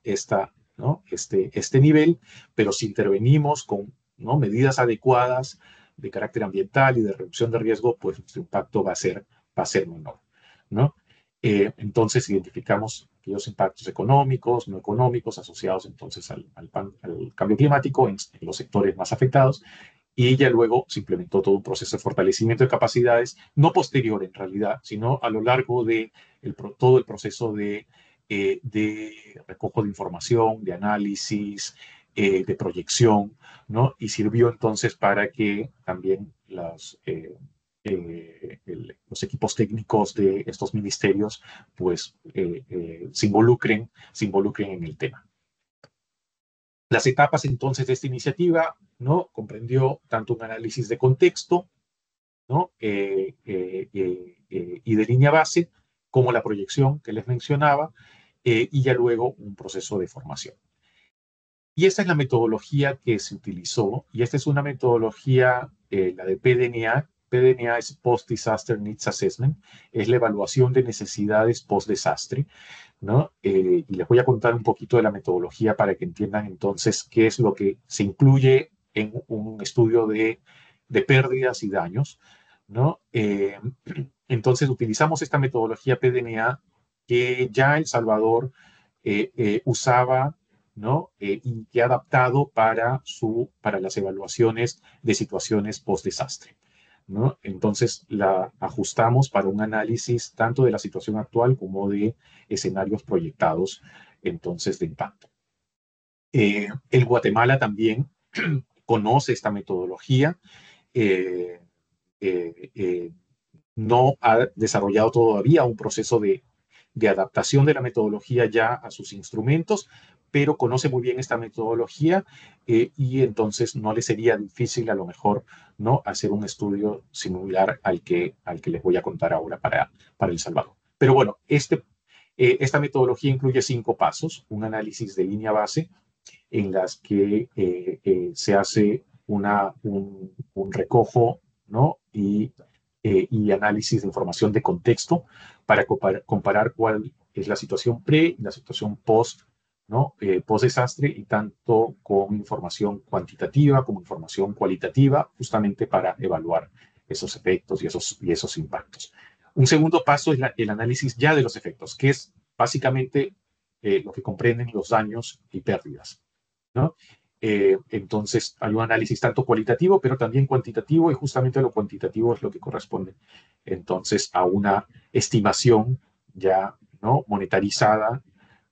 ¿no? este nivel, pero si intervenimos con, ¿no? medidas adecuadas de carácter ambiental y de reducción de riesgo, pues nuestro impacto va a ser menor, ¿no? Entonces identificamos aquellos impactos económicos, no económicos, asociados entonces al cambio climático en los sectores más afectados, y ya luego se implementó todo un proceso de fortalecimiento de capacidades, no posterior en realidad, sino a lo largo de todo el proceso de recojo de información, de análisis, de proyección, ¿no? Y sirvió entonces para que también los equipos técnicos de estos ministerios pues se involucren en el tema. Las etapas entonces de esta iniciativa, ¿no? Comprendió tanto un análisis de contexto, ¿no? Y de línea base, como la proyección que les mencionaba, y ya luego un proceso de formación. Y esta es la metodología que se utilizó, y esta es una metodología, la de PDNA. PDNA es Post-Disaster Needs Assessment, es la evaluación de necesidades post-desastre, ¿no? Y les voy a contar un poquito de la metodología para que entiendan entonces qué es lo que se incluye en un estudio de pérdidas y daños, ¿no? Entonces utilizamos esta metodología PDNA que ya El Salvador usaba, ¿no? Y que ha adaptado para las evaluaciones de situaciones post-desastre, ¿no? Entonces la ajustamos para un análisis tanto de la situación actual como de escenarios proyectados entonces de impacto. El Guatemala también conoce esta metodología, no ha desarrollado todavía un proceso de adaptación de la metodología ya a sus instrumentos, pero conoce muy bien esta metodología y entonces no le sería difícil a lo mejor, ¿no? hacer un estudio similar al que les voy a contar ahora para El Salvador. Pero bueno, esta metodología incluye 5 pasos: un análisis de línea base en las que se hace un recojo, ¿no? y análisis de información de contexto para comparar cuál es la situación pre y la situación post, ¿no? Post-desastre, y tanto con información cuantitativa como información cualitativa, justamente para evaluar esos efectos y esos impactos. Un segundo paso es el análisis ya de los efectos, que es básicamente lo que comprenden los daños y pérdidas, ¿no? Entonces, hay un análisis tanto cualitativo, pero también cuantitativo, y justamente lo cuantitativo es lo que corresponde, entonces, a una estimación ya, ¿no?, monetarizada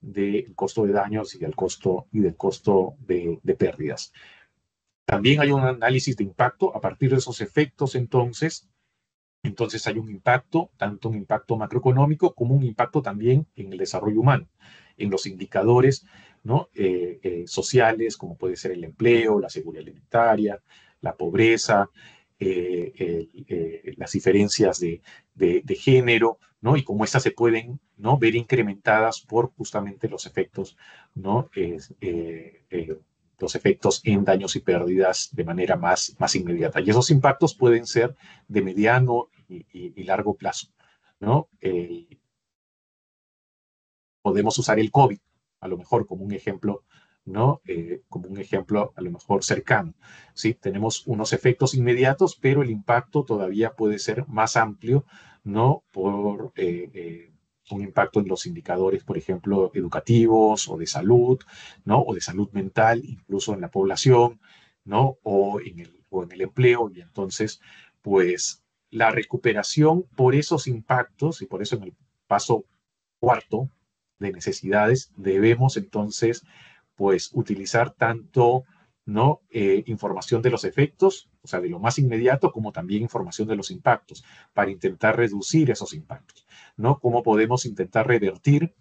del costo de daños y del costo de pérdidas. También hay un análisis de impacto a partir de esos efectos, entonces hay un impacto, tanto un impacto macroeconómico como un impacto también en el desarrollo humano, en los indicadores, ¿no?, sociales, como puede ser el empleo, la seguridad alimentaria, la pobreza, las diferencias de género, ¿no?, y cómo estas se pueden, ¿no?, ver incrementadas por justamente los efectos, ¿no?, los efectos en daños y pérdidas de manera más inmediata. Y esos impactos pueden ser de mediano y largo plazo, ¿no? Podemos usar el COVID, a lo mejor como un ejemplo, ¿no? Como un ejemplo a lo mejor cercano, ¿sí? Tenemos unos efectos inmediatos, pero el impacto todavía puede ser más amplio, ¿no? Por un impacto en los indicadores, por ejemplo, educativos o de salud, ¿no? O de salud mental, incluso en la población, ¿no? O en el empleo. Y entonces, pues, la recuperación por esos impactos, y por eso en el paso cuarto de necesidades, debemos entonces, pues, utilizar tanto, ¿no?, información de los efectos, o sea, de lo más inmediato, como también información de los impactos, para intentar reducir esos impactos, ¿no? Cómo podemos intentar revertir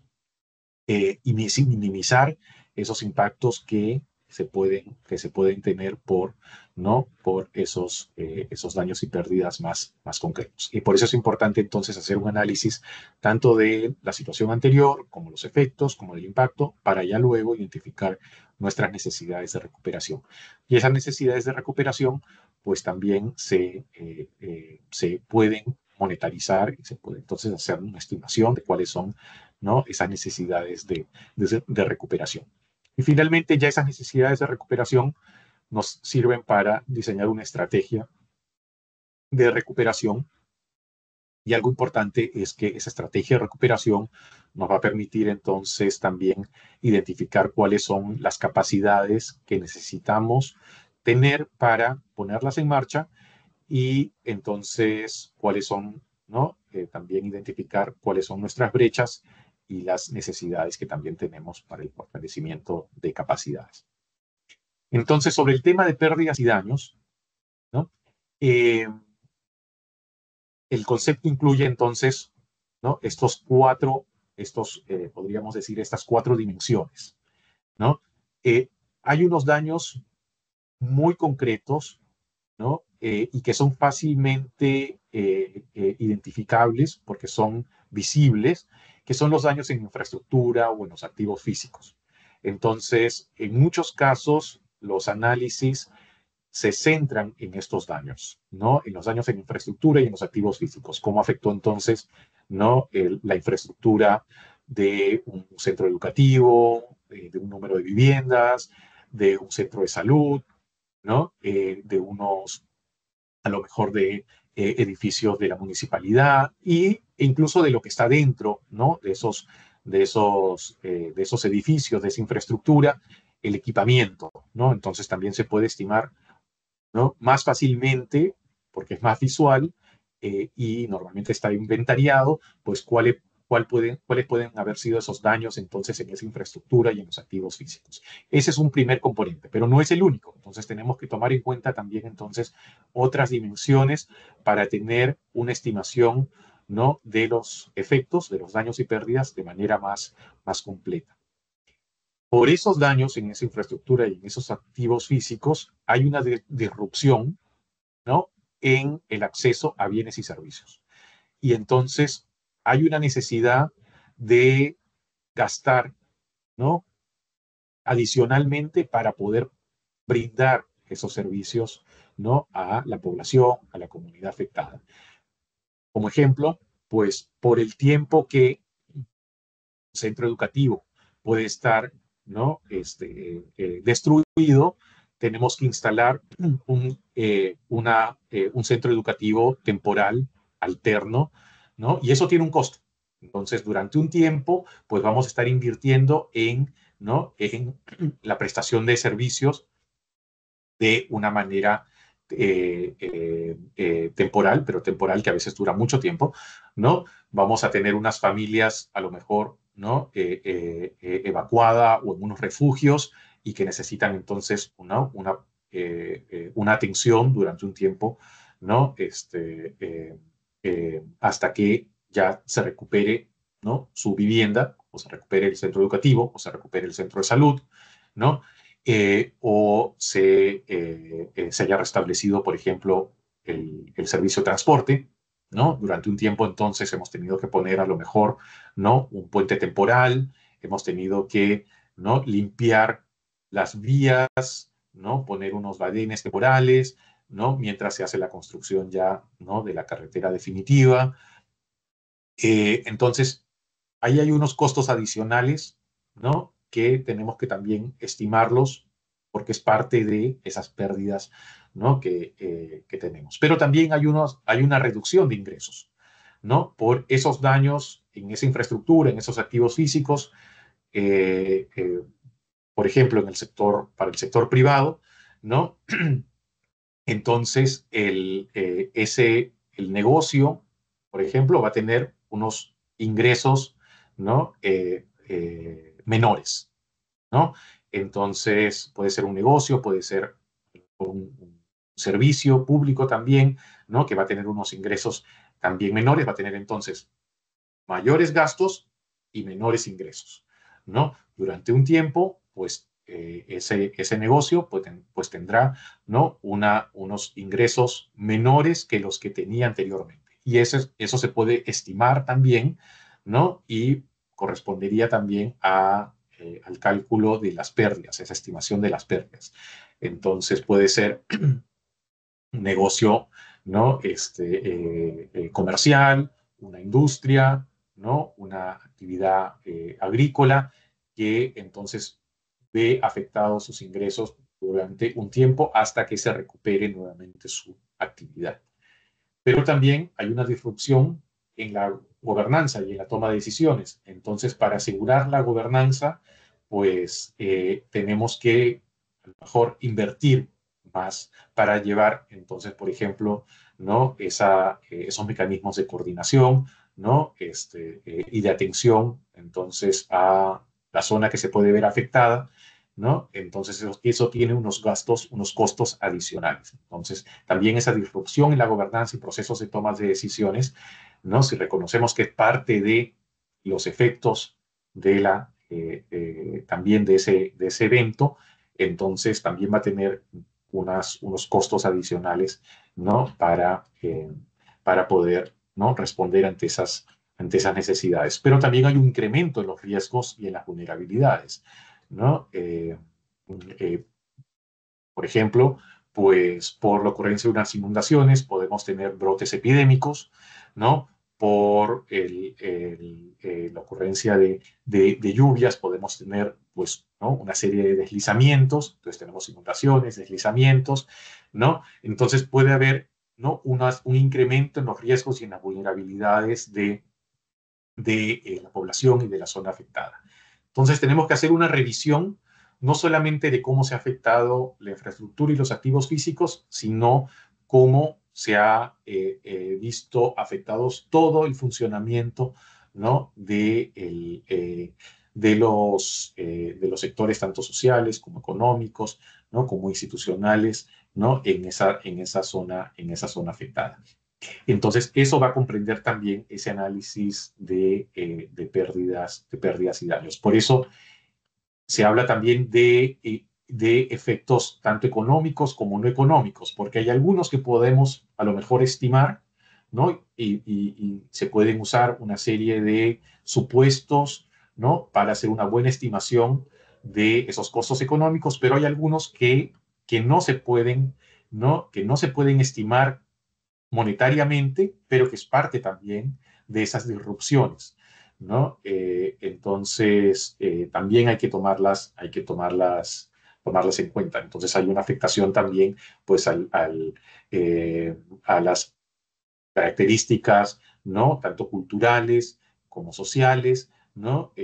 y minimizar esos impactos que se pueden tener ¿no?, por esos daños y pérdidas más concretos. Y por eso es importante entonces hacer un análisis tanto de la situación anterior, como los efectos, como del impacto, para ya luego identificar nuestras necesidades de recuperación. Y esas necesidades de recuperación, pues también se pueden monetarizar y se puede entonces hacer una estimación de cuáles son, ¿no?, esas necesidades de recuperación. Y finalmente, ya esas necesidades de recuperación nos sirven para diseñar una estrategia de recuperación. Y algo importante es que esa estrategia de recuperación nos va a permitir entonces también identificar cuáles son las capacidades que necesitamos tener para ponerlas en marcha, y entonces cuáles son, ¿no?, también identificar cuáles son nuestras brechas y las necesidades que también tenemos para el fortalecimiento de capacidades. Entonces, sobre el tema de pérdidas y daños, ¿no?, el concepto incluye entonces, ¿no?, podríamos decir, estas cuatro dimensiones, ¿no? Hay unos daños muy concretos, ¿no?, y que son fácilmente identificables porque son visibles, que son los daños en infraestructura o en los activos físicos. Entonces, en muchos casos, los análisis se centran en estos daños, ¿no?, en los daños en infraestructura y en los activos físicos. ¿Cómo afectó entonces, ¿no?, la infraestructura de un centro educativo, de un número de viviendas, de un centro de salud, ¿no?, de unos, a lo mejor, de edificios de la municipalidad, e incluso de lo que está dentro, ¿no?, de esos edificios, de esa infraestructura, el equipamiento, ¿no? Entonces también se puede estimar, ¿no?, más fácilmente, porque es más visual y normalmente está inventariado, pues cuáles pueden haber sido esos daños entonces en esa infraestructura y en los activos físicos. Ese es un primer componente, pero no es el único. Entonces tenemos que tomar en cuenta también entonces otras dimensiones para tener una estimación, ¿no?, de los efectos, de los daños y pérdidas de manera más completa. Por esos daños en esa infraestructura y en esos activos físicos hay una disrupción, ¿no?, en el acceso a bienes y servicios. Y entonces hay una necesidad de gastar, ¿no?, adicionalmente para poder brindar esos servicios, ¿no?, a la población, a la comunidad afectada. Como ejemplo, pues por el tiempo que un centro educativo puede estar, ¿no?, destruido, tenemos que instalar un centro educativo temporal, alterno, ¿no? Y eso tiene un costo. Entonces, durante un tiempo, pues vamos a estar invirtiendo en, ¿no?, en la prestación de servicios de una manera temporal, pero temporal que a veces dura mucho tiempo, ¿no? Vamos a tener unas familias a lo mejor, ¿no?, evacuada o en unos refugios y que necesitan entonces una atención durante un tiempo, ¿no? Hasta que ya se recupere, ¿no?, su vivienda, o se recupere el centro educativo, o se recupere el centro de salud, ¿no? O se haya restablecido, por ejemplo, el servicio de transporte, ¿no? Durante un tiempo entonces hemos tenido que poner a lo mejor, ¿no?, un puente temporal, hemos tenido que, ¿no?, limpiar las vías, ¿no?, poner unos badenes temporales, ¿no?, mientras se hace la construcción ya, ¿no?, de la carretera definitiva. Entonces, ahí hay unos costos adicionales, ¿no?, que tenemos que también estimarlos porque es parte de esas pérdidas, ¿no?, que tenemos. Pero también hay una reducción de ingresos, ¿no?, por esos daños en esa infraestructura, en esos activos físicos. eh, eh, por ejemplo, para el sector privado, ¿no? Entonces, el negocio, por ejemplo, va a tener unos ingresos, ¿no?, menores, ¿no? Entonces, puede ser un negocio, puede ser un servicio público también, ¿no?, que va a tener unos ingresos también menores, va a tener entonces mayores gastos y menores ingresos, ¿no? Durante un tiempo, pues ese negocio pues tendrá, ¿no?, unos ingresos menores que los que tenía anteriormente. Y eso se puede estimar también, ¿no? Y correspondería también al cálculo de las pérdidas, esa estimación de las pérdidas. Entonces puede ser un negocio, ¿no?, comercial, una industria, ¿no?, una actividad agrícola que entonces ve afectados sus ingresos durante un tiempo hasta que se recupere nuevamente su actividad. Pero también hay una disrupción en la gobernanza y en la toma de decisiones. Entonces, para asegurar la gobernanza, pues tenemos que a lo mejor invertir más para llevar, entonces, por ejemplo, ¿no?, esos mecanismos de coordinación, ¿no?, y de atención, entonces, a la zona que se puede ver afectada, ¿no? Entonces, eso tiene unos gastos, unos costos adicionales. Entonces, también esa disrupción en la gobernanza y procesos de toma de decisiones, ¿no?, si reconocemos que es parte de los efectos también de ese evento, entonces también va a tener unos costos adicionales, ¿no?, para poder, ¿no?, responder ante esas necesidades. Pero también hay un incremento en los riesgos y en las vulnerabilidades, ¿no? Por ejemplo, pues por la ocurrencia de unas inundaciones podemos tener brotes epidémicos, ¿no? Por la ocurrencia de lluvias podemos tener, pues, ¿no?, una serie de deslizamientos. Entonces tenemos inundaciones, deslizamientos, ¿no? Entonces puede haber, ¿no?, un incremento en los riesgos y en las vulnerabilidades de la población y de la zona afectada. Entonces tenemos que hacer una revisión no solamente de cómo se ha afectado la infraestructura y los activos físicos, sino cómo se ha visto afectados todo el funcionamiento, ¿no?, de los sectores tanto sociales como económicos, ¿no?, como institucionales, ¿no?, en esa zona afectada. Entonces, eso va a comprender también ese análisis de pérdidas y daños. Por eso se habla también de efectos tanto económicos como no económicos, porque hay algunos que podemos a lo mejor estimar, ¿no? Y se pueden usar una serie de supuestos, ¿no?, para hacer una buena estimación de esos costos económicos, pero hay algunos que no se pueden, ¿no?, que no se pueden estimar monetariamente, pero que es parte también de esas disrupciones, ¿no? Entonces, también hay que tomarlas en cuenta. Entonces, hay una afectación también, pues, a las características, ¿no?, tanto culturales como sociales, ¿no?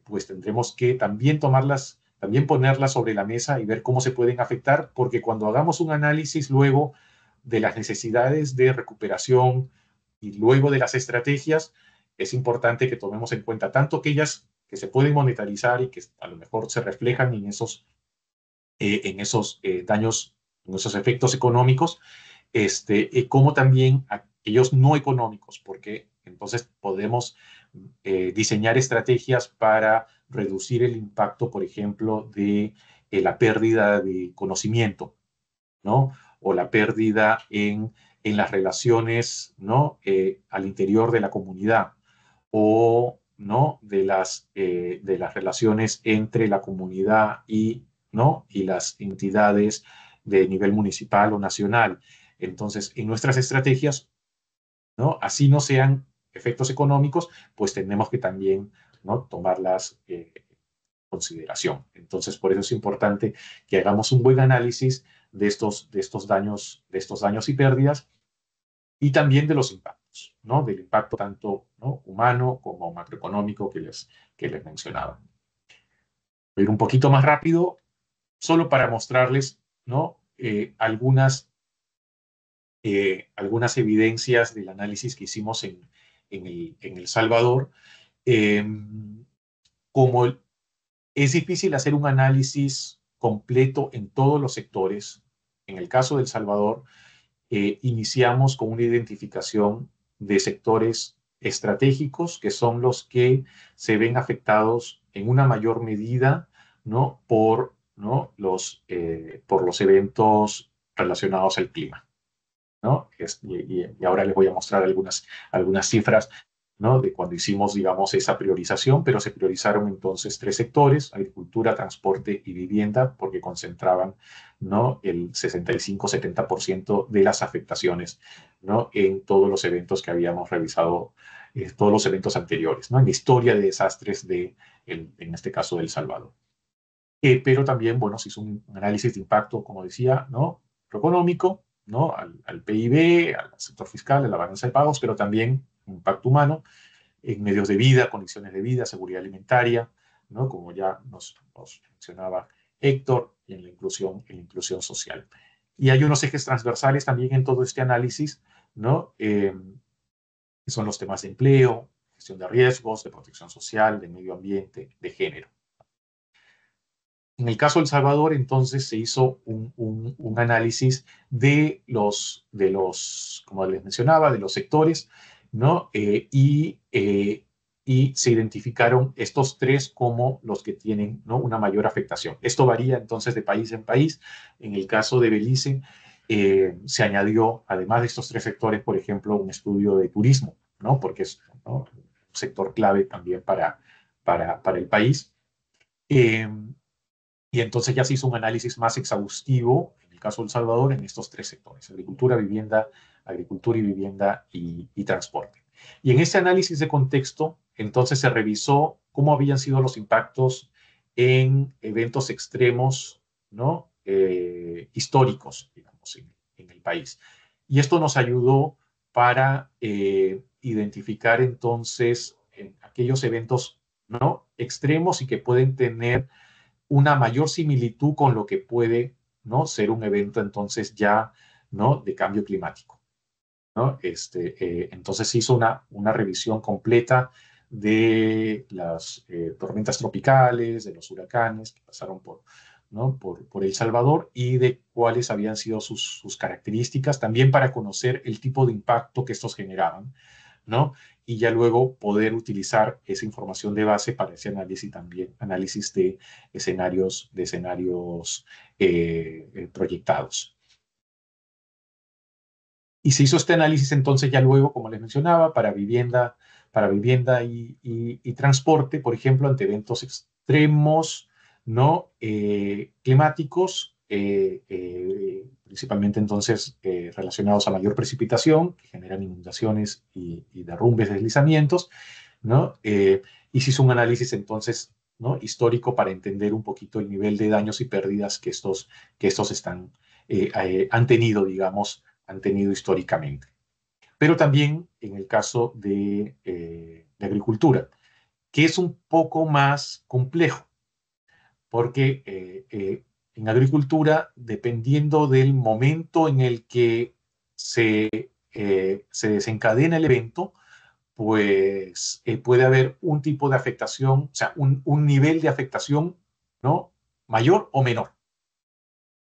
Pues tendremos que también también ponerlas sobre la mesa y ver cómo se pueden afectar, porque cuando hagamos un análisis luego de las necesidades de recuperación y luego de las estrategias, es importante que tomemos en cuenta tanto aquellas que se pueden monetarizar y que a lo mejor se reflejan en esos daños, en esos efectos económicos, como también aquellos no económicos, porque entonces podemos diseñar estrategias para reducir el impacto, por ejemplo, de la pérdida de conocimiento, ¿no? O la pérdida en las relaciones, ¿no? Al interior de la comunidad, o ¿no? de las relaciones entre la comunidad ¿no? y las entidades de nivel municipal o nacional. Entonces, en nuestras estrategias, ¿no? Así no sean efectos económicos, pues tenemos que también, ¿no? tomarlas en consideración. Entonces, por eso es importante que hagamos un buen análisis de estos daños y pérdidas, y también de los impactos, ¿no? Del impacto tanto, ¿no? humano como macroeconómico que les mencionaba. Voy a ir un poquito más rápido, solo para mostrarles, ¿no? Algunas evidencias del análisis que hicimos en El Salvador. Como es difícil hacer un análisis completo en todos los sectores, en el caso de El Salvador, iniciamos con una identificación de sectores estratégicos que son los que se ven afectados en una mayor medida, ¿no? por los eventos relacionados al clima, ¿no? Y ahora les voy a mostrar algunas cifras, ¿no? De cuando hicimos, digamos, esa priorización, pero se priorizaron entonces 3 sectores: agricultura, transporte y vivienda, porque concentraban, ¿no? el 65-70% de las afectaciones, ¿no? en todos los eventos que habíamos revisado, todos los eventos anteriores, ¿no? en la historia de desastres en este caso, de El Salvador. Pero también, bueno, se hizo un análisis de impacto, como decía, ¿no? económico, ¿no? al PIB, al sector fiscal, a la balanza de pagos, pero también impacto humano en medios de vida, condiciones de vida, seguridad alimentaria, ¿no? Como ya nos mencionaba Héctor, y en la inclusión social. Y hay unos ejes transversales también en todo este análisis, ¿no? Que son los temas de empleo, gestión de riesgos, de protección social, de medio ambiente, de género. En el caso de El Salvador, entonces, se hizo un análisis de los, como les mencionaba, de los sectores, ¿no? Y se identificaron estos 3 como los que tienen, ¿no? una mayor afectación. Esto varía entonces de país en país. En el caso de Belice, se añadió, además de estos 3 sectores, por ejemplo, un estudio de turismo, ¿no? Porque es, ¿no? un sector clave también para el país. Y entonces ya se hizo un análisis más exhaustivo, en el caso de El Salvador, en estos 3 sectores: agricultura y vivienda y transporte. Y en este análisis de contexto, entonces se revisó cómo habían sido los impactos en eventos extremos, ¿no? Históricos, digamos, en el país. Y esto nos ayudó para identificar entonces aquellos eventos, ¿no? extremos y que pueden tener una mayor similitud con lo que puede, ¿no? ser un evento entonces ya, ¿no? de cambio climático, ¿no? Entonces se hizo una revisión completa de las tormentas tropicales, de los huracanes que pasaron ¿no? por El Salvador, y de cuáles habían sido sus características, también para conocer el tipo de impacto que estos generaban, ¿no? Y ya luego poder utilizar esa información de base para ese análisis también, análisis de escenarios proyectados. Y se hizo este análisis entonces ya luego, como les mencionaba, para vivienda y transporte, por ejemplo, ante eventos extremos, ¿no? Climáticos, principalmente entonces relacionados a mayor precipitación, que generan inundaciones y derrumbes, deslizamientos, ¿no? Y se hizo un análisis entonces, ¿no? histórico, para entender un poquito el nivel de daños y pérdidas que estos han tenido, digamos, históricamente. Pero también en el caso de de agricultura, que es un poco más complejo, porque en agricultura, dependiendo del momento en el que se desencadena el evento, pues puede haber un tipo de afectación, o sea, un nivel de afectación, ¿no?, mayor o menor.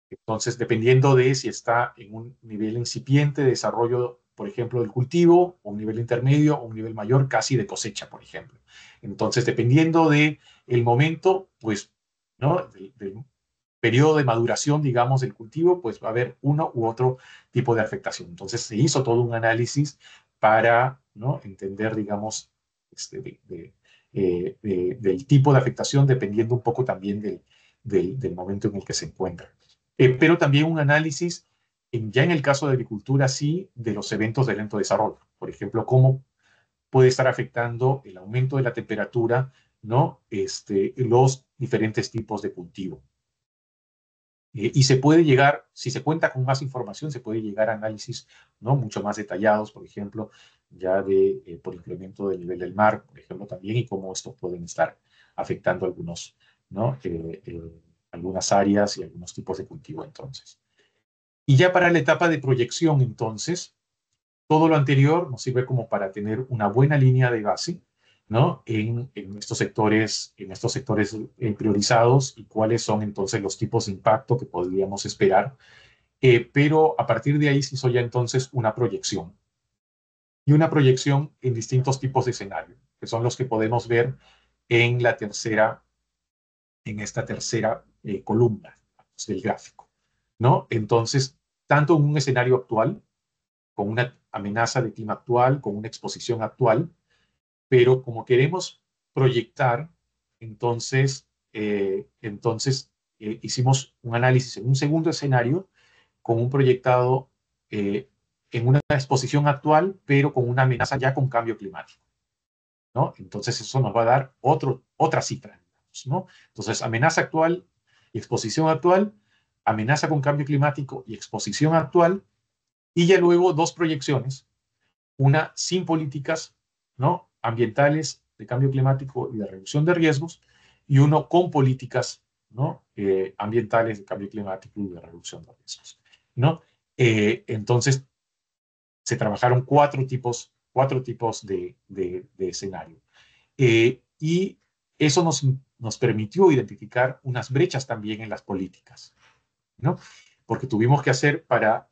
Entonces, dependiendo de si está en un nivel incipiente de desarrollo, por ejemplo, del cultivo, o un nivel intermedio, o un nivel mayor casi de cosecha, por ejemplo. Entonces, dependiendo del momento, pues, ¿no?, del periodo de maduración, digamos, del cultivo, pues va a haber uno u otro tipo de afectación. Entonces, se hizo todo un análisis para, ¿no?, entender, digamos, del tipo de afectación, dependiendo un poco también del momento en el que se encuentra. Pero también un análisis, ya en el caso de agricultura, sí, de los eventos de lento desarrollo. Por ejemplo, cómo puede estar afectando el aumento de la temperatura, ¿no?, los diferentes tipos de cultivo. Y se puede llegar, si se cuenta con más información, se puede llegar a análisis, ¿no?, mucho más detallados, por ejemplo, ya por incremento del nivel del mar, por ejemplo, también, y cómo estos pueden estar afectando algunos, ¿no?, algunas áreas y algunos tipos de cultivo, entonces. Y ya para la etapa de proyección, entonces, todo lo anterior nos sirve como para tener una buena línea de base, ¿no?, en estos sectores priorizados, y cuáles son entonces los tipos de impacto que podríamos esperar. Pero a partir de ahí se hizo ya entonces una proyección. Y una proyección en distintos tipos de escenarios, que son los que podemos ver en esta tercera columna del gráfico, ¿no? Entonces, tanto en un escenario actual, con una amenaza de clima actual, con una exposición actual, pero como queremos proyectar, entonces hicimos un análisis en un segundo escenario con un proyectado en una exposición actual, pero con una amenaza ya con cambio climático, ¿no? Entonces eso nos va a dar otra cifra, ¿no? Entonces, amenaza actual y exposición actual, amenaza con cambio climático y exposición actual, y ya luego dos proyecciones, una sin políticas, ¿no?, ambientales de cambio climático y de reducción de riesgos, y uno con políticas, ¿no?, ambientales de cambio climático y de reducción de riesgos, ¿no? Entonces, se trabajaron cuatro tipos de escenario. Y eso nos permitió identificar unas brechas también en las políticas, ¿no? Porque tuvimos que para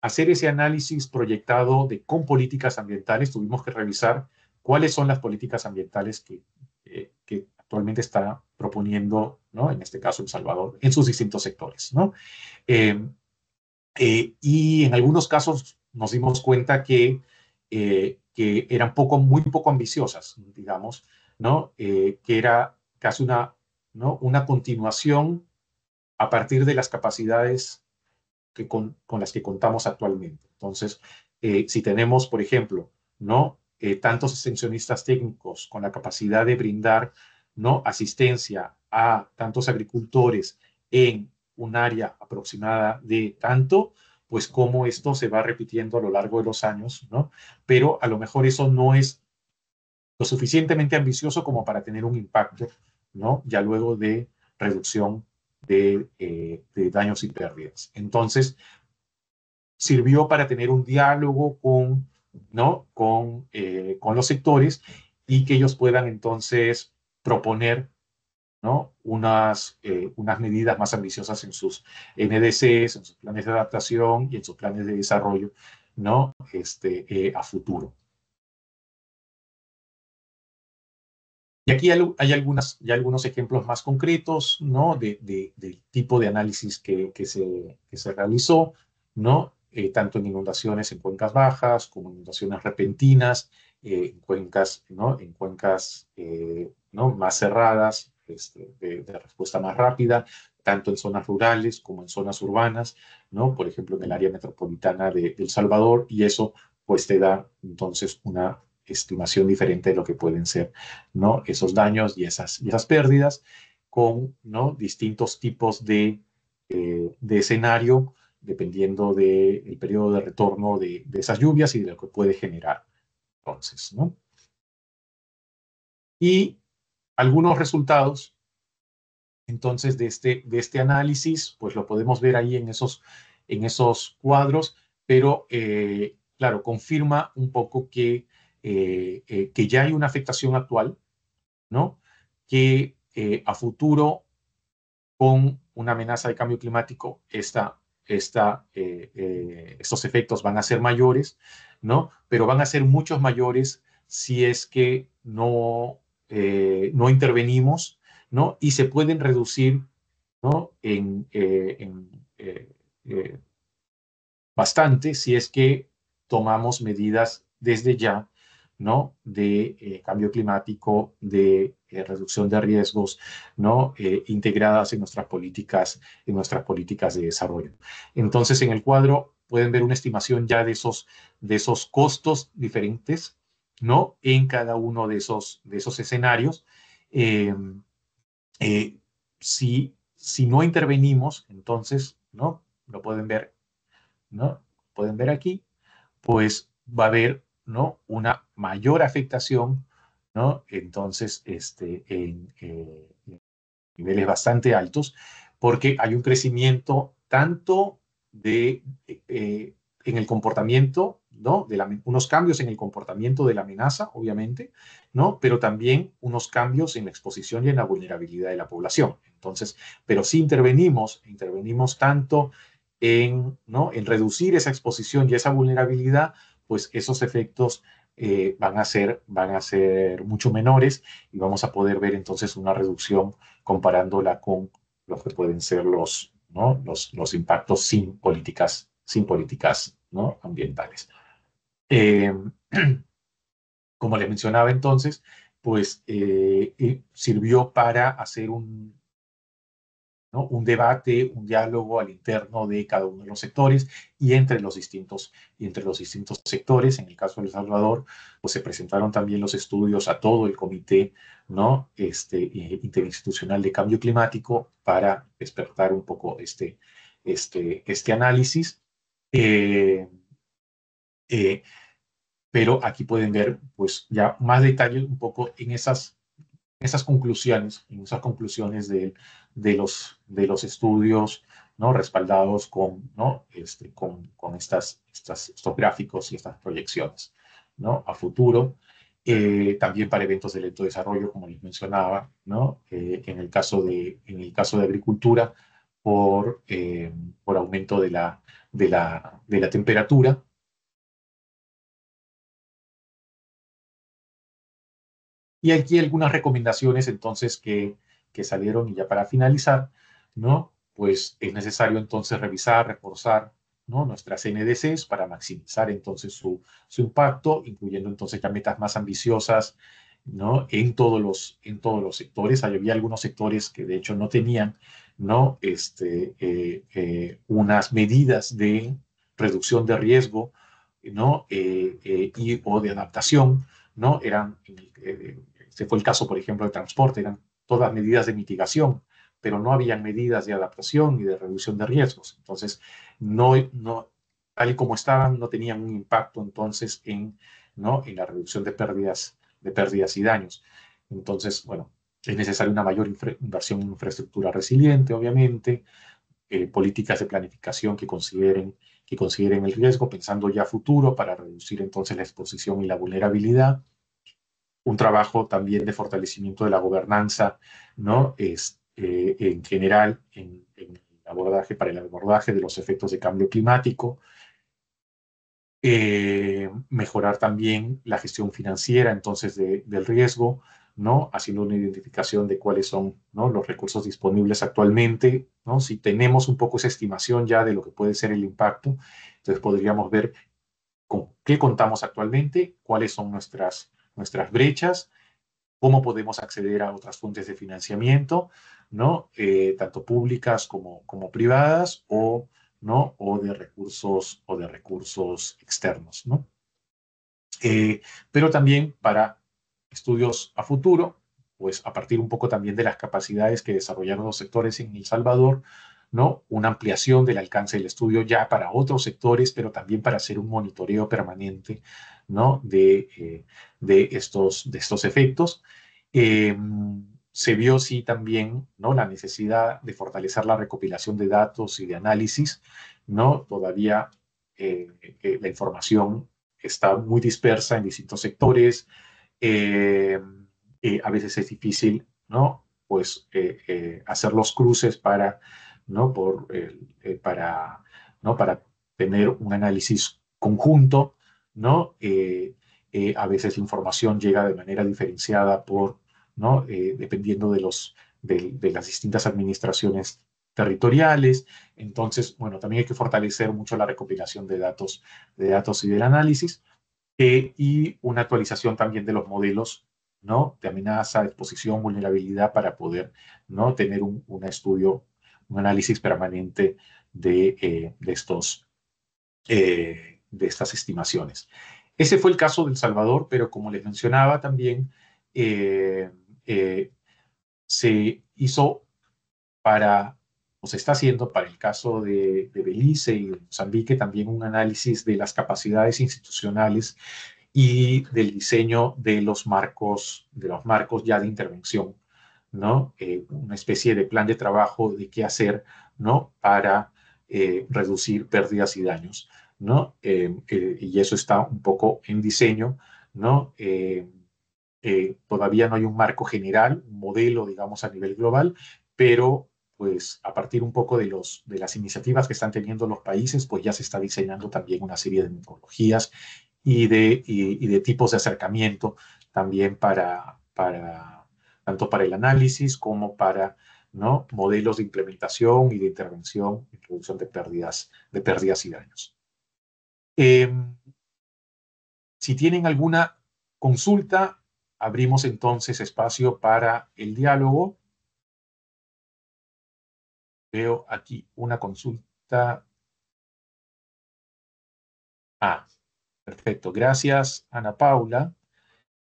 hacer ese análisis proyectado con políticas ambientales, tuvimos que revisar cuáles son las políticas ambientales que actualmente está proponiendo, ¿no?, en este caso El Salvador, en sus distintos sectores, ¿no? Y en algunos casos nos dimos cuenta que eran muy poco ambiciosas, digamos, ¿no? Que era casi una continuación a partir de las capacidades con las que contamos actualmente. Entonces, si tenemos, por ejemplo, ¿no?, tantos extensionistas técnicos con la capacidad de brindar, ¿no?, asistencia a tantos agricultores en un área aproximada de tanto, pues cómo esto se va repitiendo a lo largo de los años, ¿no? Pero a lo mejor eso no es lo suficientemente ambicioso como para tener un impacto, ¿no?, ya luego de reducción de daños y pérdidas. Entonces, sirvió para tener un diálogo ¿no?, con los sectores, y que ellos puedan entonces proponer, ¿no?, unas medidas más ambiciosas en sus NDCs, en sus planes de adaptación y en sus planes de desarrollo, ¿no?, a futuro. Y aquí hay algunos ejemplos más concretos, ¿no?, del tipo de análisis que se realizó, ¿no?, tanto en inundaciones en cuencas bajas, como inundaciones repentinas, en cuencas, ¿no?, ¿no?, más cerradas, de respuesta más rápida, tanto en zonas rurales como en zonas urbanas, ¿no?, por ejemplo, en el área metropolitana de El Salvador, y eso pues te da entonces una estimación diferente de lo que pueden ser, ¿no?, esos daños y esas pérdidas, con, ¿no?, distintos tipos de escenario, dependiendo del periodo de retorno de esas lluvias y de lo que puede generar. Entonces, ¿no? Y algunos resultados, entonces, de este análisis, pues lo podemos ver ahí en esos cuadros, pero claro, confirma un poco que ya hay una afectación actual, ¿no? Que a futuro, con una amenaza de cambio climático, estos efectos van a ser mayores, ¿no? Pero van a ser muchos mayores si es que no intervenimos, ¿no? Y se pueden reducir, ¿no? Eh, bastante si es que tomamos medidas desde ya, ¿no? De cambio climático, de reducción de riesgos, ¿no? Integradas en nuestras políticas de desarrollo. Entonces, en el cuadro pueden ver una estimación ya de esos costos diferentes, ¿no? En cada uno de esos escenarios. Eh, si no intervenimos, entonces, ¿no? Lo pueden ver, ¿no? Pueden ver aquí, pues va a haber, ¿no? Una mayor afectación, ¿no? Entonces, en niveles bastante altos, porque hay un crecimiento tanto en el comportamiento, ¿no? Unos cambios en el comportamiento de la amenaza, obviamente, ¿no? Pero también unos cambios en la exposición y en la vulnerabilidad de la población. Entonces, pero si intervenimos tanto ¿no? En reducir esa exposición y esa vulnerabilidad, pues esos efectos van a ser mucho menores y vamos a poder ver entonces una reducción comparándola con lo que pueden ser ¿no? los impactos sin políticas, ¿no? ambientales. Eh, Como les mencionaba entonces, pues sirvió para hacer ¿no? un debate, un diálogo al interno de cada uno de los sectores y entre los distintos sectores. En el caso de El Salvador, pues se presentaron también los estudios a todo el comité, ¿no? Interinstitucional de cambio climático para despertar un poco este análisis. Eh, eh, pero aquí pueden ver pues ya más detalle un poco en esas conclusiones de los estudios, ¿no? Respaldados ¿no? con estos gráficos y estas proyecciones, ¿no? A futuro. También para eventos de lento desarrollo, como les mencionaba, ¿no? En el caso de agricultura, por aumento de la temperatura. Y aquí algunas recomendaciones entonces que salieron y ya para finalizar, ¿no? Pues es necesario entonces revisar, reforzar, ¿no? Nuestras NDCs para maximizar entonces su impacto, incluyendo entonces ya metas más ambiciosas, ¿no? En todos los sectores. Había algunos sectores que de hecho no tenían, ¿no? Unas medidas de reducción de riesgo, ¿no? O de adaptación, ¿no? Este fue el caso, por ejemplo, de transporte, eran todas medidas de mitigación, pero no habían medidas de adaptación y de reducción de riesgos. Entonces, tal y como estaban, no tenían un impacto entonces ¿no? en la reducción de pérdidas y daños. Entonces, bueno, es necesaria una mayor inversión en infraestructura resiliente, obviamente, políticas de planificación que consideren el riesgo, pensando ya a futuro para reducir entonces la exposición y la vulnerabilidad. Un trabajo también de fortalecimiento de la gobernanza, ¿no? En general, para el abordaje de los efectos de cambio climático. Mejorar también la gestión financiera, entonces, del riesgo, ¿no? Haciendo una identificación de cuáles son, ¿no? los recursos disponibles actualmente, ¿no? Si tenemos un poco esa estimación ya de lo que puede ser el impacto, entonces podríamos ver con qué contamos actualmente, cuáles son nuestras brechas, cómo podemos acceder a otras fuentes de financiamiento, ¿no? Tanto públicas como privadas, ¿no? o de recursos externos, ¿no? Pero también para estudios a futuro, pues a partir un poco también de las capacidades que desarrollaron los sectores en El Salvador, ¿no? Una ampliación del alcance del estudio ya para otros sectores, pero también para hacer un monitoreo permanente, ¿no? de estos efectos. Se vio sí también, ¿no?, la necesidad de fortalecer la recopilación de datos y de análisis, ¿no? Todavía la información está muy dispersa en distintos sectores. A veces es difícil, ¿no?, pues hacer los cruces para, ¿no?, ¿no?, para tener un análisis conjunto, ¿no? A veces la información llega de manera diferenciada ¿no?, dependiendo de las distintas administraciones territoriales. Entonces, bueno, también hay que fortalecer mucho la recopilación de datos y del análisis, y una actualización también de los modelos, ¿no?, de amenaza, exposición, vulnerabilidad, para poder, ¿no?, tener un estudio, un análisis permanente de estas estimaciones. Ese fue el caso de El Salvador, pero como les mencionaba también, se hizo o se está haciendo para el caso de Belice y de Mozambique también un análisis de las capacidades institucionales y del diseño de los marcos ya de intervención, ¿no? Una especie de plan de trabajo de qué hacer, ¿no?, para reducir pérdidas y daños, ¿no? Y eso está un poco en diseño, ¿no? Todavía no hay un marco general, un modelo, digamos, a nivel global, pero pues a partir un poco de las iniciativas que están teniendo los países, pues ya se está diseñando también una serie de metodologías y de tipos de acercamiento también tanto para el análisis como para, ¿no?, modelos de implementación y de intervención y reducción de pérdidas y daños. Si tienen alguna consulta, abrimos entonces espacio para el diálogo. Veo aquí una consulta. Perfecto. Gracias, Ana Paula.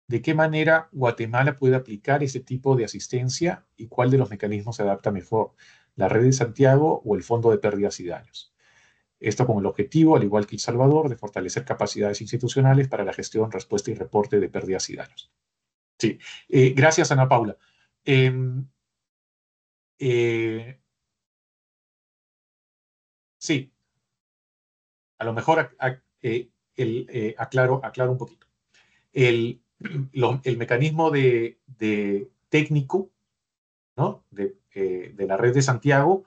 ¿De qué manera Guatemala puede aplicar este tipo de asistencia y cuál de los mecanismos se adapta mejor? ¿La red de Santiago o el Fondo de Pérdidas y Daños? Esto con el objetivo, al igual que El Salvador, de fortalecer capacidades institucionales para la gestión, respuesta y reporte de pérdidas y daños. Sí, gracias, Ana Paula. Sí, a lo mejor aclaro un poquito. El mecanismo de técnico, ¿no?, de la red de Santiago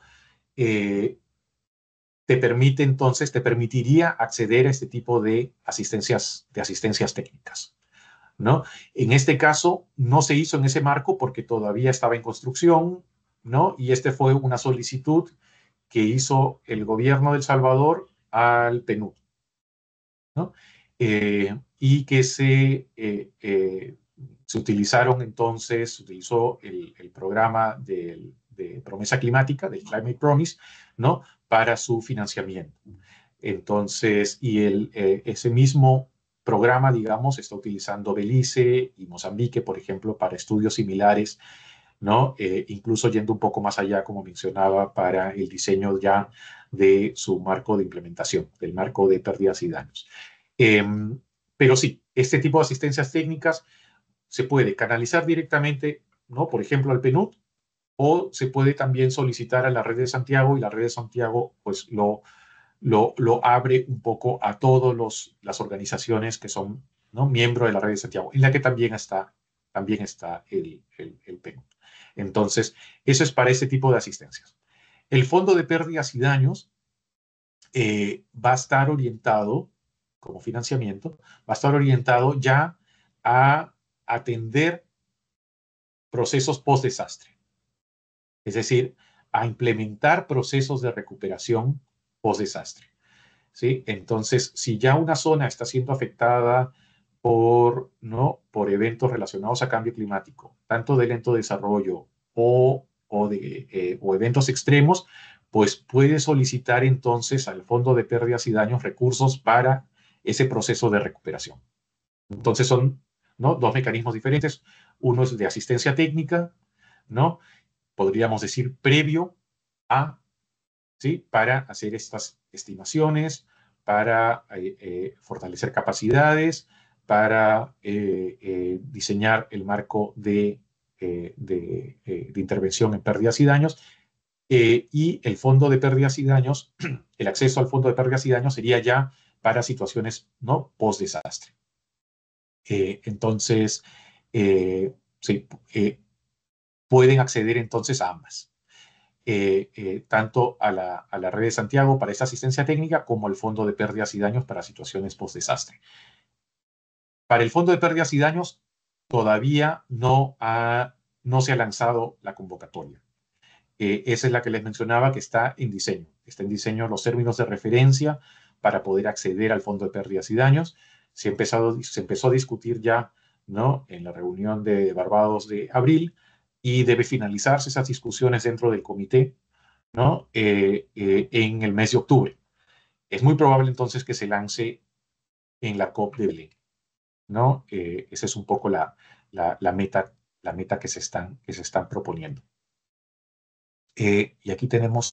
te permitiría acceder a este tipo de asistencias técnicas, ¿no? En este caso no se hizo en ese marco porque todavía estaba en construcción, ¿no? Y fue una solicitud que hizo el gobierno de El Salvador al PNUD, ¿no? Y que se utilizó el programa de promesa climática, del Climate Promise, ¿no?, para su financiamiento. Entonces, ese mismo programa, digamos, está utilizando Belice y Mozambique, por ejemplo, para estudios similares, ¿no? Incluso yendo un poco más allá, como mencionaba, para el diseño ya de su marco de implementación, del marco de pérdidas y daños. Pero sí, este tipo de asistencias técnicas se puede canalizar directamente, ¿no?, por ejemplo, al PNUD, o se puede también solicitar a la red de Santiago, y la red de Santiago pues lo abre un poco a todas las organizaciones que son, ¿no?, miembros de la red de Santiago, en la que también está el PNUD. Entonces, eso es para ese tipo de asistencias. El Fondo de Pérdidas y Daños va a estar orientado, como financiamiento, va a estar orientado ya a atender procesos post-desastre. Es decir, a implementar procesos de recuperación post-desastre, ¿sí? Entonces, si ya una zona está siendo afectada por eventos relacionados a cambio climático, tanto de lento desarrollo o eventos extremos, pues puede solicitar entonces al Fondo de Pérdidas y Daños recursos para ese proceso de recuperación. Entonces son, ¿no?, dos mecanismos diferentes. Uno es de asistencia técnica, ¿no?, podríamos decir previo a, ¿sí?, para hacer estas estimaciones, para fortalecer capacidades, para diseñar el marco de de intervención en pérdidas y daños. Y el fondo de pérdidas y daños, el acceso al fondo de pérdidas y daños sería ya para situaciones, ¿no?, post-desastre. Entonces, sí, pueden acceder entonces a ambas. Tanto a la red de Santiago para esa asistencia técnica como al fondo de pérdidas y daños para situaciones post-desastre. Para el fondo de pérdidas y daños todavía no se ha lanzado la convocatoria. Esa es la que les mencionaba, que está en diseño. Está en diseño los términos de referencia para poder acceder al fondo de pérdidas y daños. Se empezó a discutir ya, ¿no?, en la reunión de Barbados de abril, y debe finalizarse esas discusiones dentro del comité, ¿no?, en el mes de octubre. Es muy probable entonces que se lance en la COP de Belén, ¿no? Esa es un poco la meta que se están proponiendo. Y aquí tenemos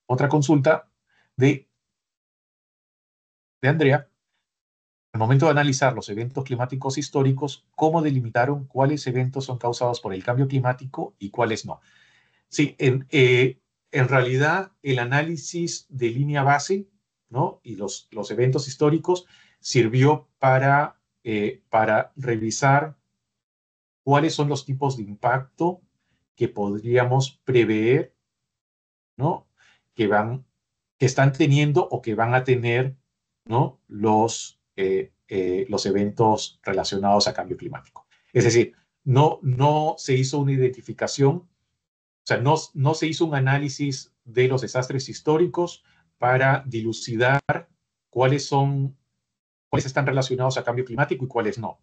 otra consulta de Andrea. Al momento de analizar los eventos climáticos históricos, ¿cómo delimitaron cuáles eventos son causados por el cambio climático y cuáles no? Sí, en realidad el análisis de línea base, ¿no?, y los eventos históricos sirvió para revisar cuáles son los tipos de impacto que podríamos prever, ¿no?, que están teniendo o que van a tener, ¿no?, los eventos relacionados a cambio climático. Es decir, no se hizo una identificación, o sea, no se hizo un análisis de los desastres históricos para dilucidar cuáles están relacionados a cambio climático y cuáles no,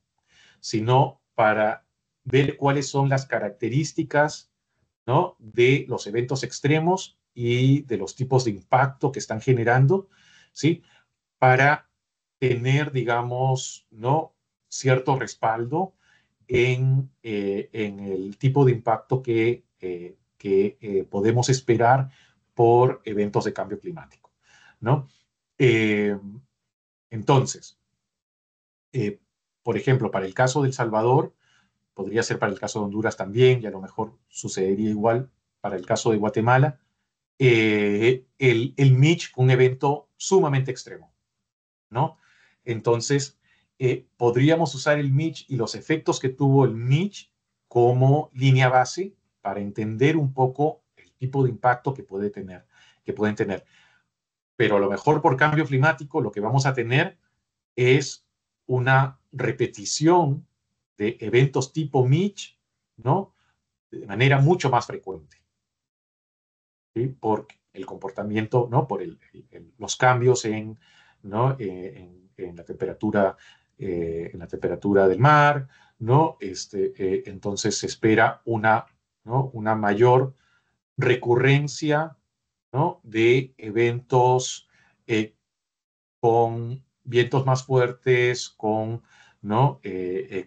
sino para ver cuáles son las características, ¿no?, de los eventos extremos y de los tipos de impacto que están generando, ¿sí?, para tener, digamos, ¿no?, cierto respaldo en el tipo de impacto que podemos esperar por eventos de cambio climático, ¿no? Entonces, por ejemplo, para el caso de El Salvador, podría ser para el caso de Honduras también, y a lo mejor sucedería igual para el caso de Guatemala, el Mitch fue un evento sumamente extremo, ¿no? Entonces, podríamos usar el Mitch y los efectos que tuvo el Mitch como línea base para entender un poco el tipo de impacto que pueden tener. Pero a lo mejor por cambio climático lo que vamos a tener es una repetición de eventos tipo Mitch, ¿no?, de manera mucho más frecuente, ¿sí?, por el comportamiento, ¿no?, por los cambios ¿no?, en la temperatura del mar, ¿no? Entonces se espera ¿no?, una mayor recurrencia, ¿no?, de eventos con vientos más fuertes, ¿no?,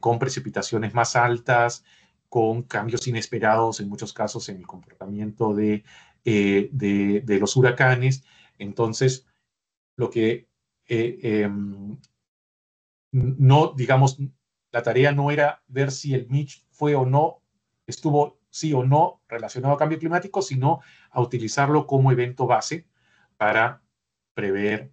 con precipitaciones más altas, con cambios inesperados en muchos casos en el comportamiento de los huracanes. Entonces, lo que no, digamos, la tarea no era ver si el Mitch estuvo sí o no relacionado a cambio climático, sino a utilizarlo como evento base para prever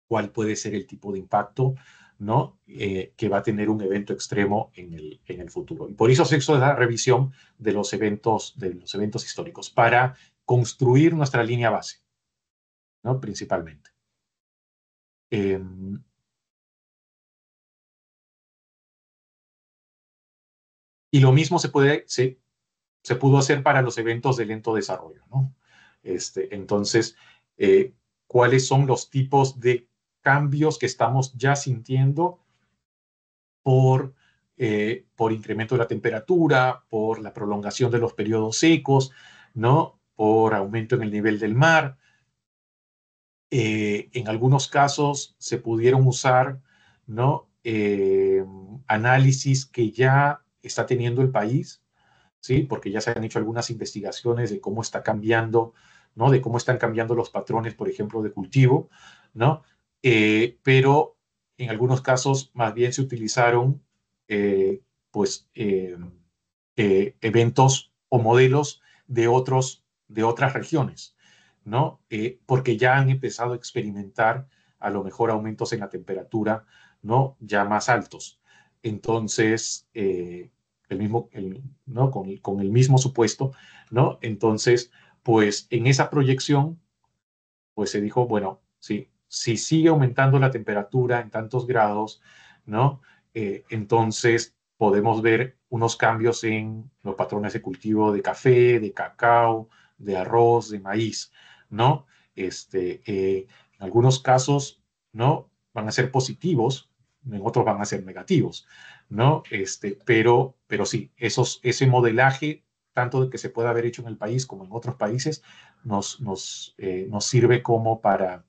cuál puede ser el tipo de impacto, ¿no?, que va a tener un evento extremo en el futuro. Y por eso se hizo la revisión de los eventos históricos, para construir nuestra línea base, ¿no?, principalmente. Y lo mismo se pudo hacer para los eventos de lento desarrollo, ¿no? Entonces, ¿cuáles son los tipos de cambios que estamos ya sintiendo por incremento de la temperatura, por la prolongación de los periodos secos, ¿no?, por aumento en el nivel del mar? En algunos casos se pudieron usar, ¿no?, análisis que ya está teniendo el país, ¿sí?, porque ya se han hecho algunas investigaciones de cómo está cambiando, ¿no?, de cómo están cambiando los patrones, por ejemplo, de cultivo, ¿no? Pero en algunos casos más bien se utilizaron eventos o modelos de otras regiones, ¿no? Porque ya han empezado a experimentar a lo mejor aumentos en la temperatura, ¿no? Ya más altos. Entonces, ¿no? Con el mismo supuesto, ¿no? Entonces, pues en esa proyección, pues se dijo, bueno, sí, si sigue aumentando la temperatura en tantos grados, ¿no? Entonces podemos ver unos cambios en los patrones de cultivo de café, de cacao, de arroz, de maíz, ¿no? En algunos casos, ¿no? Van a ser positivos, en otros van a ser negativos, ¿no? Pero sí, ese modelaje, tanto de que se pueda haber hecho en el país como en otros países, nos sirve como para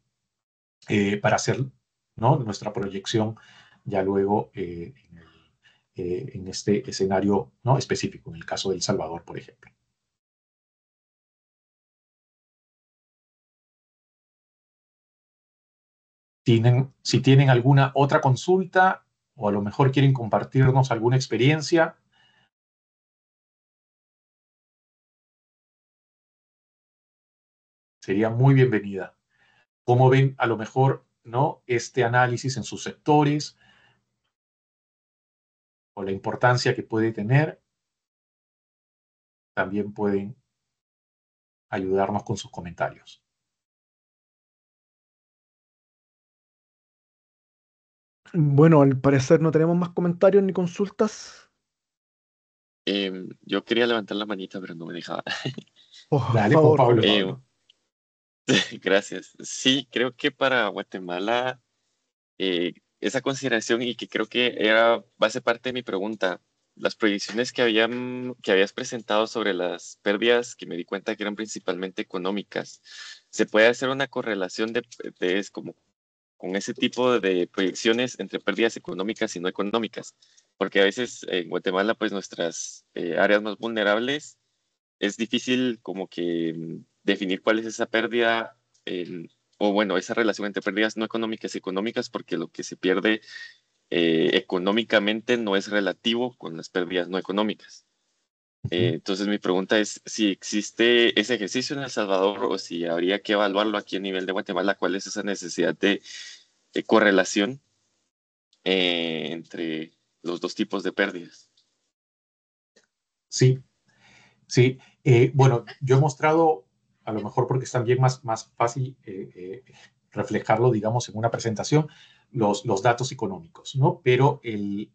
hacer, ¿no? Nuestra proyección ya luego en este escenario, ¿no? Específico, en el caso de El Salvador, por ejemplo. Si tienen alguna otra consulta o a lo mejor quieren compartirnos alguna experiencia, sería muy bienvenida. ¿Cómo ven a lo mejor, ¿no? Este análisis en sus sectores o la importancia que puede tener? También pueden ayudarnos con sus comentarios. Bueno, al parecer no tenemos más comentarios ni consultas. Yo quería levantar la manita, pero no me dejaba. Por Dale, Juan favor, Juan Pablo. Pablo. Gracias. Sí, creo que para Guatemala esa consideración y que creo que va a ser parte de mi pregunta, las proyecciones que habías presentado sobre las pérdidas, que me di cuenta que eran principalmente económicas, ¿se puede hacer una correlación como con ese tipo de proyecciones entre pérdidas económicas y no económicas? Porque a veces en Guatemala, pues nuestras áreas más vulnerables, es difícil como que definir cuál es esa pérdida o bueno, esa relación entre pérdidas no económicas y económicas, porque lo que se pierde económicamente no es relativo con las pérdidas no económicas. Entonces mi pregunta es si existe ese ejercicio en El Salvador o si habría que evaluarlo aquí a nivel de Guatemala, cuál es esa necesidad de correlación entre los dos tipos de pérdidas. Sí, sí. Bueno, yo he mostrado, a lo mejor porque es también más fácil reflejarlo, digamos, en una presentación, los datos económicos, ¿no? Pero el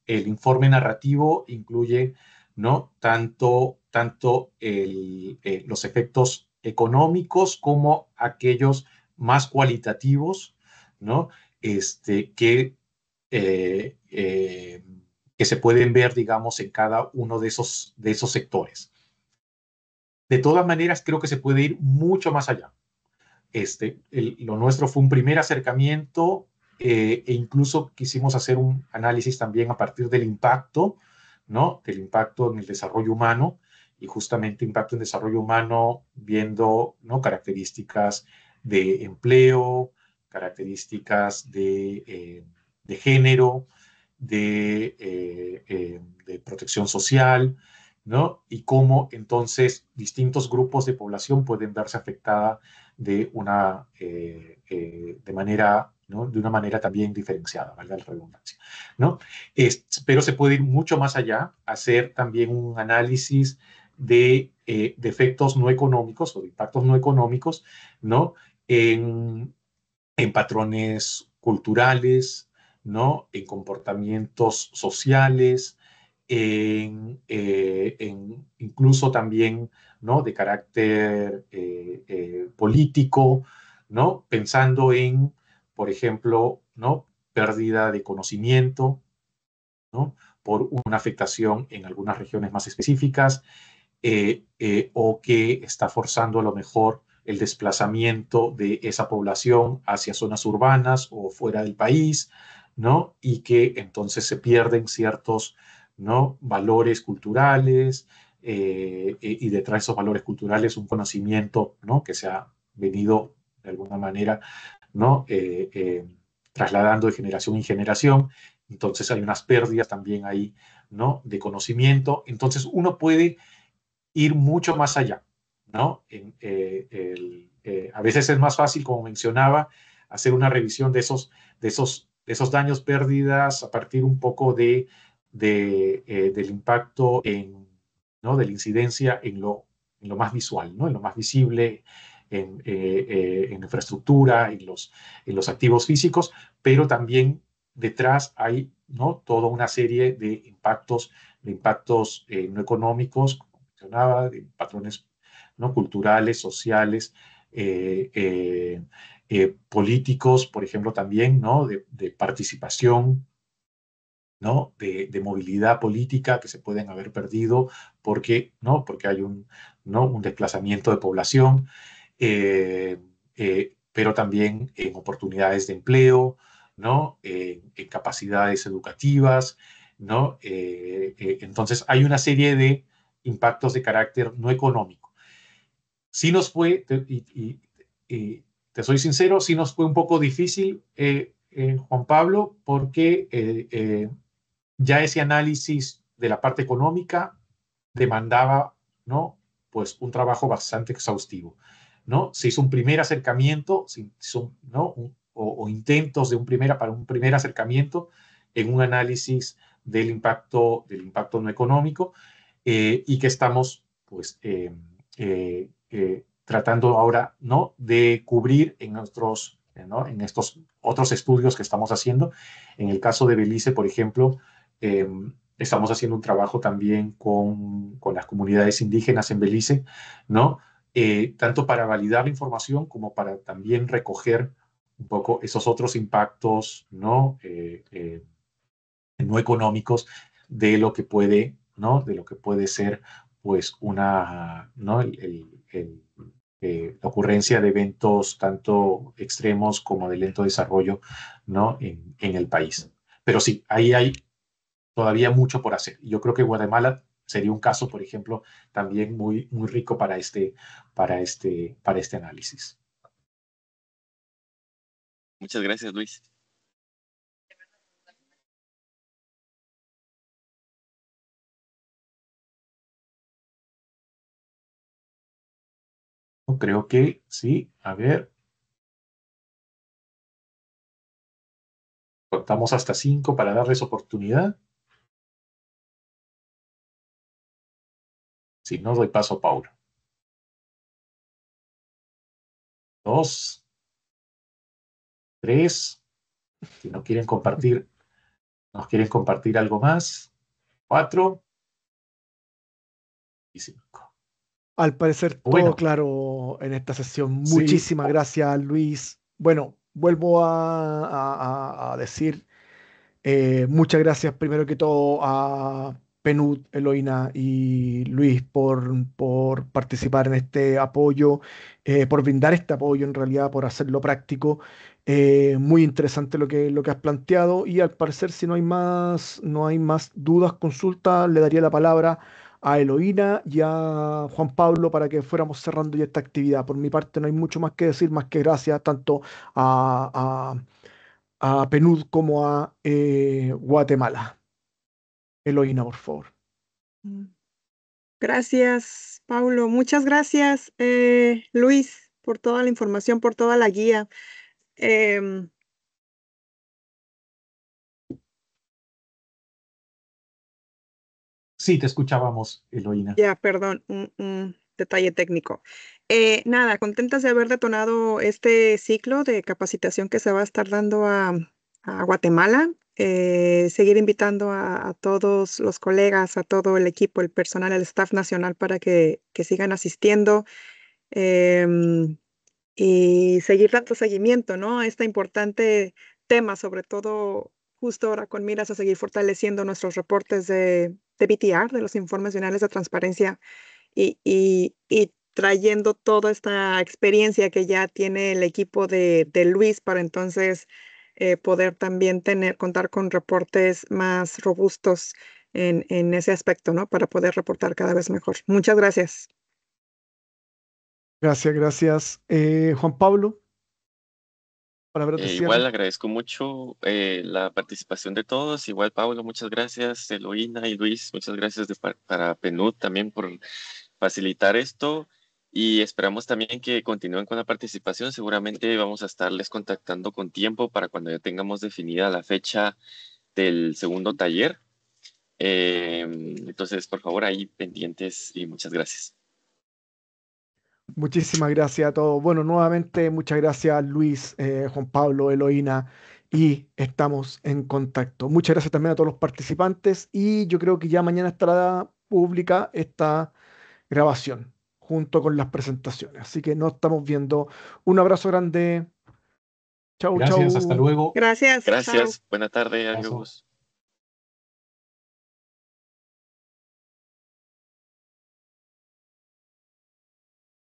informe narrativo incluye, ¿no? Tanto los efectos económicos como aquellos más cualitativos, ¿no? Que eh, eh, que se pueden ver, digamos, en cada uno de esos sectores. De todas maneras, creo que se puede ir mucho más allá. Lo nuestro fue un primer acercamiento e incluso quisimos hacer un análisis también a partir del impacto, ¿no? Del impacto en el desarrollo humano y justamente impacto en desarrollo humano viendo, ¿no? Características de empleo, características de género, de protección social, ¿no? Y cómo entonces distintos grupos de población pueden verse afectadas de manera, ¿no? De una manera también diferenciada, valga la redundancia, ¿no? Pero se puede ir mucho más allá, hacer también un análisis de efectos no económicos o de impactos no económicos, ¿no? En patrones culturales, ¿no? En comportamientos sociales, incluso también, ¿no? De carácter político, ¿no? Pensando en, por ejemplo, ¿no? Pérdida de conocimiento, ¿no? Por una afectación en algunas regiones más específicas, o que está forzando a lo mejor el desplazamiento de esa población hacia zonas urbanas o fuera del país, ¿no? Y que entonces se pierden ciertos, ¿no? Valores culturales y detrás de esos valores culturales un conocimiento, ¿no? Que se ha venido de alguna manera, ¿no? trasladando de generación en generación. Entonces hay unas pérdidas también ahí, ¿no? De conocimiento. Entonces uno puede ir mucho más allá, ¿no? A veces es más fácil, como mencionaba, hacer una revisión de esos daños, pérdidas, a partir un poco del impacto ¿no? De la incidencia en lo más visual, ¿no? En lo más visible, en infraestructura, en los activos físicos, pero también detrás hay, ¿no? Toda una serie de impactos no económicos, como mencionaba, de patrones, ¿no? Culturales, sociales, políticos, por ejemplo, también, ¿no? De participación, ¿no? De movilidad política que se pueden haber perdido porque, ¿no? Porque hay ¿no? Un desplazamiento de población, pero también en oportunidades de empleo, ¿no? En capacidades educativas, ¿no? Entonces hay una serie de impactos de carácter no económico. Sí nos fue, y te soy sincero, sí nos fue un poco difícil, Juan Pablo, porque ya ese análisis de la parte económica demandaba, ¿no? Pues un trabajo bastante exhaustivo, ¿no? Se hizo un primer acercamiento, ¿no? O intentos para un primer acercamiento en un análisis del impacto no económico, y que estamos, pues, tratando ahora, ¿no? De cubrir ¿no? En estos otros estudios que estamos haciendo. En el caso de Belice, por ejemplo, eh, estamos haciendo un trabajo también con las comunidades indígenas en Belice, ¿no? Tanto para validar la información como para también recoger un poco esos otros impactos, ¿no? No económicos de lo que puede, ¿no? De lo que puede ser, pues, ¿no? La ocurrencia de eventos tanto extremos como de lento desarrollo, ¿no? En el país. Pero sí, ahí hay todavía mucho por hacer. Yo creo que Guatemala sería un caso, por ejemplo, también muy, muy rico para este análisis. Muchas gracias, Luis. Creo que sí. A ver, contamos hasta 5 para darles oportunidad. Si no, doy paso a Paula. 2, 3. Si no quieren compartir, nos quieren compartir algo más. 4 y 5. Al parecer todo Bueno, claro en esta sesión. sí, Muchísimas gracias, Luis. Bueno, vuelvo a decir muchas gracias primero que todo a Penud, Eloína y Luis por participar en este apoyo, por brindar este apoyo en realidad, por hacerlo práctico. Muy interesante lo que has planteado y al parecer si no hay más dudas, consultas, le daría la palabra a Eloína y a Juan Pablo para que fuéramos cerrando ya esta actividad. Por mi parte no hay mucho más que decir, más que gracias tanto a PNUD como a Guatemala. Eloína, por favor. Mm. Gracias, Paulo. Muchas gracias, Luis, por toda la información, por toda la guía. Em, sí, te escuchábamos, Eloína. Ya, perdón, un detalle técnico. Nada, contentas de haber detonado este ciclo de capacitación que se va a estar dando a Guatemala. Seguir invitando a todos los colegas, a todo el equipo, el personal, el staff nacional para que sigan asistiendo, em, y seguir dando seguimiento, ¿no? A este importante tema, sobre todo justo ahora con miras a seguir fortaleciendo nuestros reportes de BTR, de los informes finales de transparencia, y trayendo toda esta experiencia que ya tiene el equipo de Luis para entonces poder también contar con reportes más robustos en ese aspecto, ¿no? Para poder reportar cada vez mejor. Muchas gracias. Gracias, gracias. Juan Pablo. Palabras de Igual cierre. agradezco mucho la participación de todos. Igual, Pablo, muchas gracias. Eloína y Luis, muchas gracias para PNUD también por facilitar esto. Y esperamos también que continúen con la participación. Seguramente vamos a estarles contactando con tiempo para cuando ya tengamos definida la fecha del segundo taller. Entonces, por favor, ahí pendientes y muchas gracias. Muchísimas gracias a todos. Bueno, nuevamente muchas gracias Luis, Juan Pablo, Eloína, y estamos en contacto. Muchas gracias también a todos los participantes y yo creo que ya mañana estará pública esta grabación junto con las presentaciones. Así que nos estamos viendo. Un abrazo grande. Chau, Gracias, hasta chau. luego. Gracias. Chao. Gracias, buena tarde, Abrazo. adiós.